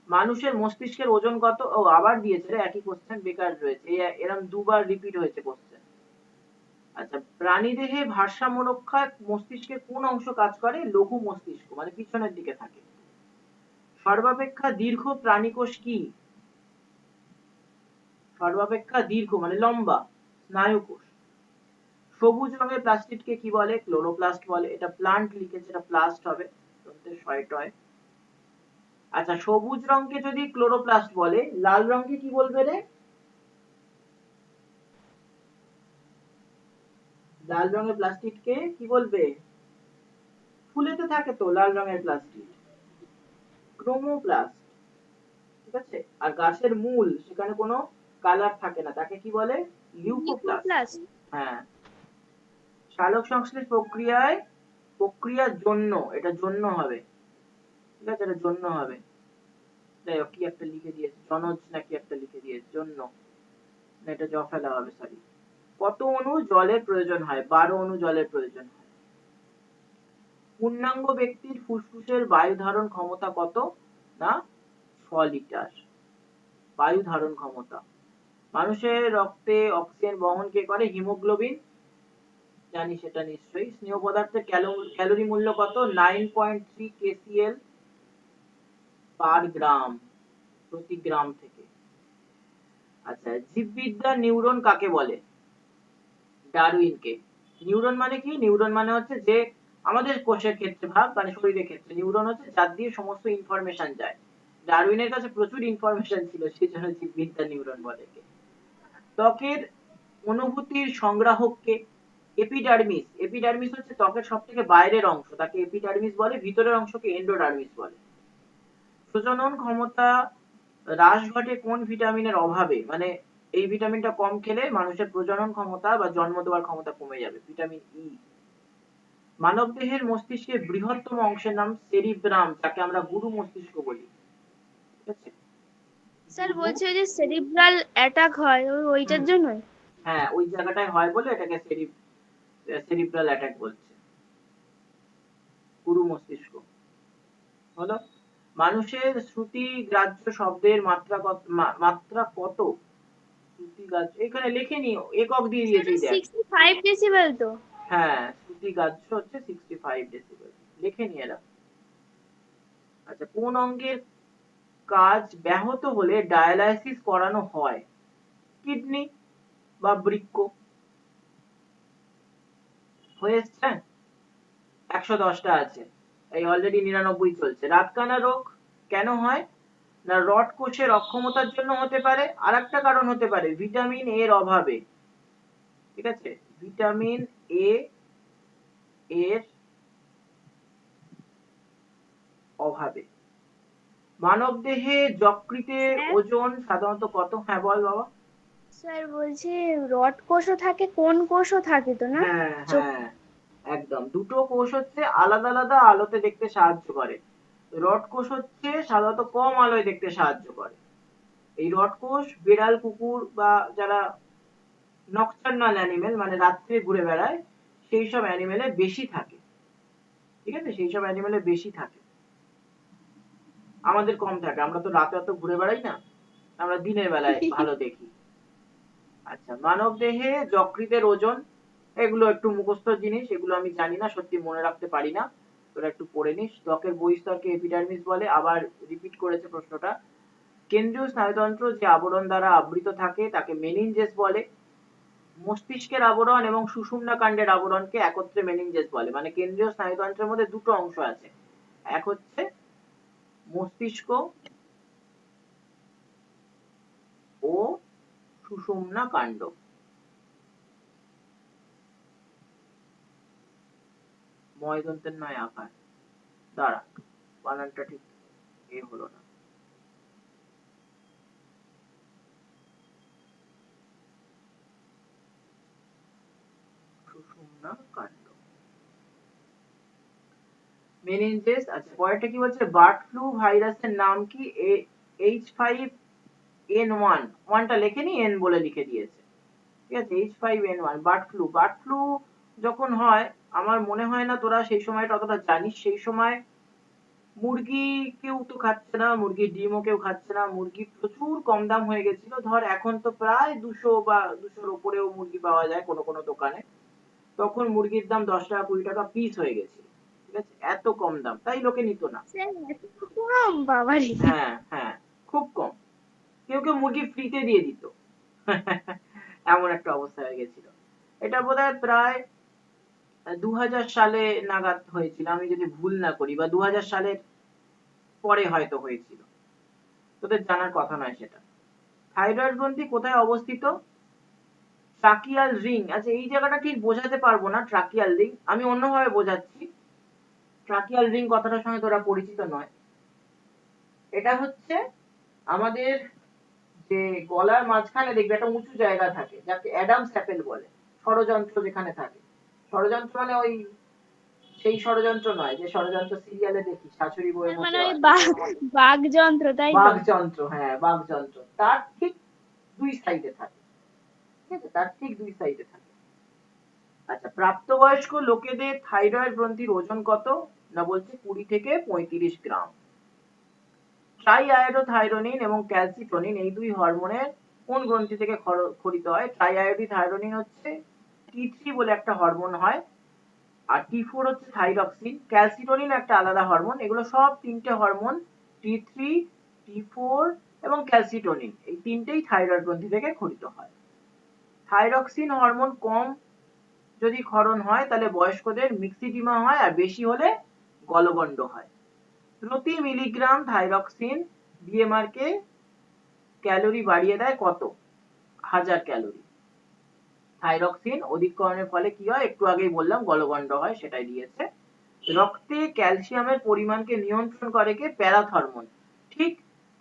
মানুষের মস্তিষ্কের ওজন কত? ও আবার দিয়েছে রে, একই কোশ্চেন বেকার রয়েছে, এরকম দুবার রিপিট হয়েছে কোশ্চেন। আচ্ছা, প্রাণীদেহে ভারসাম্য রক্ষায় মস্তিষ্কের কোন অংশ কাজ করে? লঘু মস্তিষ্ক, মানে পিছনের দিকে থাকে। সর্বাপেক্ষা দীর্ঘ প্রাণীকোষ কি? সর্বাপেক্ষা দীর্ঘ মানে লম্বা স্নায়ুকোষ। সবুজ রঙের প্লাস্টিডকে কি বলে? ক্লোরোপ্লাস্ট বলে। এটা প্লান্ট লিখেছে, এটা প্লাস্ট হবে, শয়টয়। আচ্ছা, সবুজ রঙকে যদি ক্লোরোপ্লাস্ট বলে, লাল রঙকে কি বলবে রে? লাল রঙের প্লাস্টিডকে কি বলবে? ফুলেতে থাকে তো লাল রঙের প্লাস্টিড, ক্রোমোপ্লাস্ট। ঠিক আছে? আর গাছের মূল, সেখানে কোনো কালার থাকে না, তাকে কি বলে? লিউকোপ্লাস্ট। লিউকোপ্লাস্ট। হ্যাঁ। সালোক সংশ্লেষ প্রক্রিয়ার জন্য, এটা জন্য হবে, ঠিক আছে, এটা জন্য হবে। যাই হোক, কি একটা লিখে দিয়েছে, জনজ না কি একটা লিখে দিয়েছে, জন্য না, এটা জ ফেলা হবে, সরি। কত অণু জলের প্রয়োজন হয়? 12 অণু জলের প্রয়োজন হয়। পূর্ণাঙ্গ ব্যক্তির ফুসফুসের বায়ু ধারণ ক্ষমতা কত? না 6 লিটার বায়ু ধারণ ক্ষমতা। মানুষের রক্তে অক্সিজেন বহন কে করে? হিমোগ্লোবিন। জানি সেটা নিশ্চয়ই। স্নেহ পদার্থের ক্যালোরি মূল্য কত? 9.3 kcal পার গ্রাম, প্রতি গ্রাম থেকে। আচ্ছা, জীববিদ্যা নিউরন কাকে বলে? ডারউইনকে। নিউরন মানে কি? নিউরন মানে হচ্ছে যে আমাদের কোষের ক্ষেত্রে ভাব, মানে শরীরের ক্ষেত্রে নিউরন হচ্ছে যার দিয়ে সমস্ত ইনফরমেশন যায়। ডারউইনের কাছে প্রচুর ইনফরমেশন ছিল, সেই জন্য জীববিদ্যা নিউরন বলে। ত্বকের অনুভূতির সংগ্রাহককে? এপিডার্মিস। এপিডার্মিস হচ্ছে ত্বকের সবথেকে বাইরের অংশ, তাকে এপিডার্মিস বলে। ভিতরের অংশকে এন্ডোডার্মিস বলে। প্রজনন ক্ষমতা হ্রাস ঘটে কোন ভিটামিনের অভাবে? মানে এই ভিটামিনটা কম খেলে মানুষের প্রজনন ক্ষমতা বা জন্ম দেওয়ার ক্ষমতা কমে যাবে, ভিটামিন ই। মানবদেহের মস্তিষ্কের বৃহত্তম অংশের নাম সেরিব্রাম, যাকে আমরা গুরু মস্তিষ্ক বলি। ঠিক আছে? স্যার বলছে যে সেরিব্রাল অ্যাটাক হয় ওইটার জন্য। হ্যাঁ, ওই জায়গাটায় হয় বলে এটাকে সেরিব্রাল অ্যাটাক বলছে, গুরু মস্তিষ্ক। হলো। মানুষের শ্রুতি গ্রাহ্য শব্দের মাত্রা কত? শ্রুতি গ্রাহ্য এখানে লেখে নিও, একক দিয়ে দিয়েছি, দেখ। 65 ডেসিবেল তো। হ্যাঁ, শ্রুতি গ্রাহ্য হচ্ছে 65 ডেসিবেল, লিখে নিয়ে এলাম। আচ্ছা, কোন অঙ্গের কাজ ব্যাহত হলে ডায়ালাইসিস করানো হয়? কিডনি বা বৃক্ক। হয়েছে? 110টা আছে, এই অলরেডি 99 চলছে। রাতকানা রোগ কেন হয়? না রড কোষের অক্ষমতার জন্য হতে পারে, আর একটা কারণ হতে পারে ভিটামিন এর অভাবে। ঠিক আছে? ভিটামিন এ এর অভাবে। মানব দেহে যকৃতের ওজন সাধারণত কত? হ্যাঁ বল বাবা। স্যার বলছি রড কোষও থাকে, কোন কোষও থাকে তো না? হ্যাঁ হ্যাঁ, একদম। দুটো কোষ হচ্ছে আলাদা আলাদা আলোতে দেখতে সাহায্য করে। রড কোষ হচ্ছে সাধারণত কম আলোয় দেখতে সাহায্য করে। এই রড কোষ বিড়াল, কুকুর বা যারা নকটার্নাল অ্যানিমেল, মানে রাত্রে ঘুরে বেড়ায়, সেই সব অ্যানিমেলে বেশি থাকে। ঠিক আছে? সেই সব অ্যানিমেলে বেশি থাকে, আমাদের কম থাকে। আমরা তো রাতে অত ঘুরে বেড়াই না, আমরা দিনের বেলায় ভালো দেখি। আচ্ছা, মানব দেহে যকৃতের ওজন, এগুলো একটু মুখস্থ জিনিস, এগুলো আমি জানি না, সত্যি মনে রাখতে পারি না, তোরা একটু পড়ে নিস। ত্বকের বহিঃস্তরকে এপিডার্মিস বলে। আবার রিপিট করেছে প্রশ্নটা। কেন্দ্রীয় স্নায়ুতন্ত্র যে আবরণ দ্বারা আবৃত থাকে তাকে মেনিনজেস বলে। মস্তিষ্কের আবরণ এবং সুষুম্না কাণ্ডের আবরণকে একত্রে মেনিনজেস বলে। মানে কেন্দ্রীয় স্নায়ুতন্ত্রের মধ্যে দুটো অংশ আছে, এক হচ্ছে মস্তিষ্ক ও সুষুম্না কাণ্ড। ময়দন্তের নয় আকার, দাঁড়া, বানানটা ঠিক এ হলো না। সুষুম্না কাণ্ড, মেনিনজেস। আচ্ছা, পরেরটা কি বলছে? বার্ড ফ্লু ভাইরাসের নাম কি? H5N1, ওয়ানটা লেখেনি, এন বলে লিখে দিয়েছে। ঠিক আছে? H5N1 bird flu. Bird flu যখন হয়, আমার মনে হয় না তোরা সেই সময়টা অতটা জানিস। সেই সময় মুরগি কেউ তো খাচ্ছে না, মুরগির ডিমও কেউ খাচ্ছে না, মুরগি প্রচুর কম দাম হয়ে গেছিল। ধর এখন তো প্রায় 200 বা 200-র উপরেও মুরগি পাওয়া যায় কোনো কোনো দোকানে। তখন মুরগির দাম 10 টাকা 20 টাকা পিস হয়ে গেছিল। ঠিক আছে, এত কম দাম, তাই লোকে নিত না। সে এত কম বাবারে। হ্যাঁ হ্যাঁ, খুব কম। কেউ কেউ মুরগি ফ্রিতে দিয়ে দিত। এমন একটা অবস্থা হয়ে গেছিল। এটা বোধহয় প্রায় 2000 সালে নাগাদ হয়েছিল, আমি যদি ভুল না করি, বা 2000 সালের পরে হয়তো হয়েছিল। তোদের জানার কথা নয় সেটা। থাইরয়েড গ্রন্থি কোথায় অবস্থিত? Tracheal ring. আচ্ছা, এই জায়গাটা ঠিক বোঝাতে পারবো না, ট্রাকিয়াল রিং, আমি অন্যভাবে বোঝাচ্ছি। ট্রাকিয়াল রিং কথাটার সঙ্গে তোরা পরিচিত নয়। এটা হচ্ছে আমাদের যে গলার মাঝখানে দেখবে একটা উঁচু জায়গা থাকে, যাকে অ্যাডামস অ্যাপেল বলে, ষড়যন্ত্র যেখানে থাকে। ষড়যন্ত্র মানে ওই সেই ষড়যন্ত্র নয় যে ষড়যন্ত্র সিরিয়ালে দেখি শাশুড়ি বউয়ের মানে মধ্যে ওই হয়। বাগযন্ত্র, তাই তো? বাকযন্ত্র, হ্যাঁ বাকযন্ত্র, তার ঠিক দুই সাইডে থাকে। ঠিক আছে, তার ঠিক দুই সাইডে থাকে। আচ্ছা, প্রাপ্তবয়স্ক লোকেদের থাইরয়েড গ্রন্থির ওজন কত? না বলছে 20 থেকে 35 গ্রাম। ট্রাইআয়োডোথাইরোনিন এবং ক্যালসিটোনিন এই দুই হরমোনের কোন গ্রন্থি থেকে ক্ষরিত হয়? ট্রাইআয়োডিথাইরোনিন হচ্ছে T3 বলে একটা হরমোন হয়, আর T4 হচ্ছে থাইরক্সিন। ক্যালসিটোনিন একটা আলাদা হরমোন। এগুলো সব তিনটে হরমোন, T3, T4 এবং ক্যালসিটোনিন, এই তিনটেই থাইরয়েড গ্রন্থি থেকে ক্ষরিত হয়। থাইরক্সিন হরমোন কম যদি ক্ষরণ হয় তাহলে বয়স্কদের মিক্সিডিমা হয়, আর বেশি হলে গলগণ্ড হয়। প্রতি মিলিগ্রাম থাইরক্সিন বিএমআর কে ক্যালোরি বাড়িয়ে দেয় কত? 1000 ক্যালোরি। থাইরক্সিন অধিককরণের ফলে কি হয়? একটু আগেই বললাম, গলগণ্ড হয়, সেটাই দিয়েছে। রক্তে ক্যালসিয়ামের পরিমাণকে নিয়ন্ত্রণ করে কে? প্যারাথর্মোন। ঠিক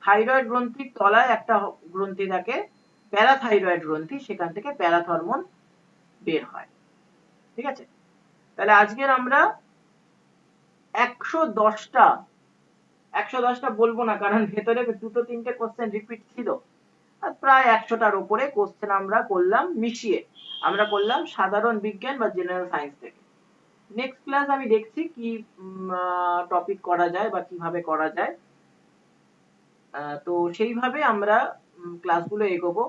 থাইরয়েড গ্রন্থির তলায় একটা গ্রন্থি থাকে, প্যারাথাইরয়েড গ্রন্থি, সেখান থেকে প্যারাথর্মোন বের হয়। ঠিক আছে, তাহলে আজকের আমরা 110টা বলবো না, কারণ ভেতরে দুটো তিনটে কোশ্চেন রিপিট ছিল, আর প্রায় 100টার উপরে কোশ্চেন আমরা করলাম মিশিয়ে। আমরা করলাম সাধারণ বিজ্ঞান বা জেনারেল সায়েন্স থেকে। নেক্সট ক্লাস আমি দেখছি কি টপিক করা যায় বা কিভাবে করা যায়। তো সেইভাবে আমরা ক্লাসগুলো এগোবো।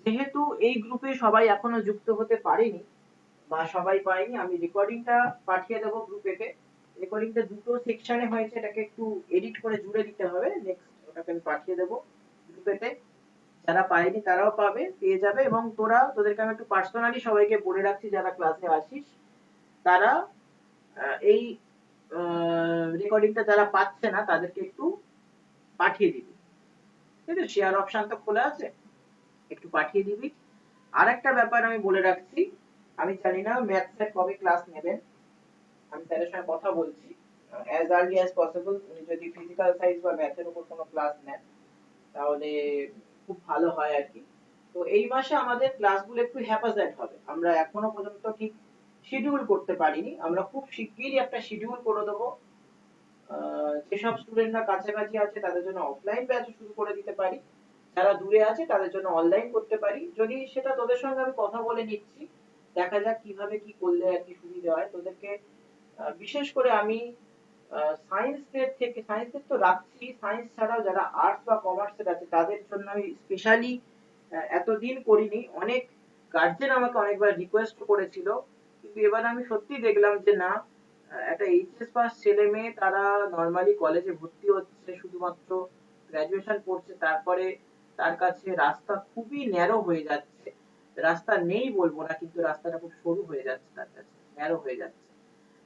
যেহেতু এই গ্রুপে সবাই এখনো যুক্ত হতে পারেনি বা সবাই পায়নি, আমি রেকর্ডিংটা পাঠিয়ে দেবো গ্রুপেতে। রেকর্ডিংটা দুটো সেকশনে হয়েছে, এটাকে একটু এডিট করে জুড়ে দিতে হবে। নেক্সট ওটাকে আমি পাঠিয়ে দেবো গ্রুপেতে। যারা পায়নি তারাও পেয়ে যাবে। এবং তোদেরকে আমি একটু পার্সোনালি সবাইকে বলে রাখছি, যারা ক্লাসে আসিস তারা এই রেকর্ডিংটা যারা পাচ্ছে না তাদেরকে একটু পাঠিয়ে দিবি। ঠিক আছে, শেয়ার অপশন তো খোলা আছে, একটু পাঠিয়ে দিবি। আর একটা ব্যাপার আমি বলে রাখছি, আমি জানি না ম্যাথ স্যার কবে ক্লাস নেবেন, আমি স্যারের সঙ্গে কথা বলছি। as early as possible উনি যদি ফিজিক্যাল সায়েন্স বা ম্যাথের উপর কোনো ক্লাস নেন তাহলে খুব ভালো হয় আর কি। তো এই মাসে আমাদের ক্লাসগুলো একটু হ্যাপাজার্ড হবে, আমরা এখনো পর্যন্ত ঠিক শিডিউল করতে পারিনি। আমরা খুব শিগগিরই একটা শিডিউল করে দেবো। যেসব স্টুডেন্টরা কাছাকাছি আছে তাদের জন্য অফলাইন ব্যাচ শুরু করে দিতে পারি, যারা দূরে আছে তাদের জন্য অনলাইন করতে পারি। যদি সেটা তোদের সঙ্গে আমি কথা বলে নিচ্ছি, দেখা যাক কিভাবে কি করলে আর কি সুবিধা হয় তোদেরকে। বিশেষ করে আমি সায়েন্সের তো রাখছি, সায়েন্স ছাড়াও যারা আর্টস বা কমার্সের আছে তাদের জন্য আমি স্পেশালি এতদিন করিনি। অনেক গার্জেন আমাকে অনেকবার রিকোয়েস্ট করেছিল, কিন্তু এবার আমি সত্যি দেখলাম যে না, একটা এইচএস পাস ছেলে মেয়ে তারা নর্মালি কলেজে ভর্তি হচ্ছে, শুধুমাত্র গ্রাজুয়েশন করছে, তারপরে তার কাছে রাস্তা খুবই ন্যারো হয়ে যাচ্ছে। রাস্তা নেই বলবো না, কিন্তু রাস্তাটা খুব সরু হয়ে যাচ্ছে, তার কাছে ন্যারো হয়ে যাচ্ছে।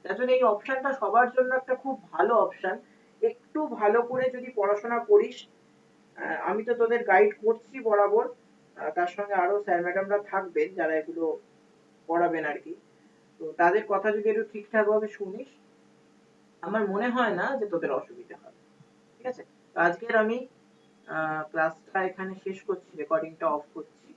তার জন্য এই অপশনটা সবার জন্য একটা খুব ভালো অপশন। একটু ভালো করে যদি পড়াশোনা করিস, আমি তো তোদের গাইড করছি বরাবর, তার সঙ্গে আরো স্যার ম্যাডামরা থাকবেন যারা এগুলো পড়াবেন আর কি। তো তাদের কথা যদি একটু ঠিকঠাক ভাবে শুনিস, আমার মনে হয় না যে তোদের অসুবিধা হবে। ঠিক আছে, তো আজকের আমি ক্লাসটা এখানে শেষ করছি, রেকর্ডিংটা অফ করছি।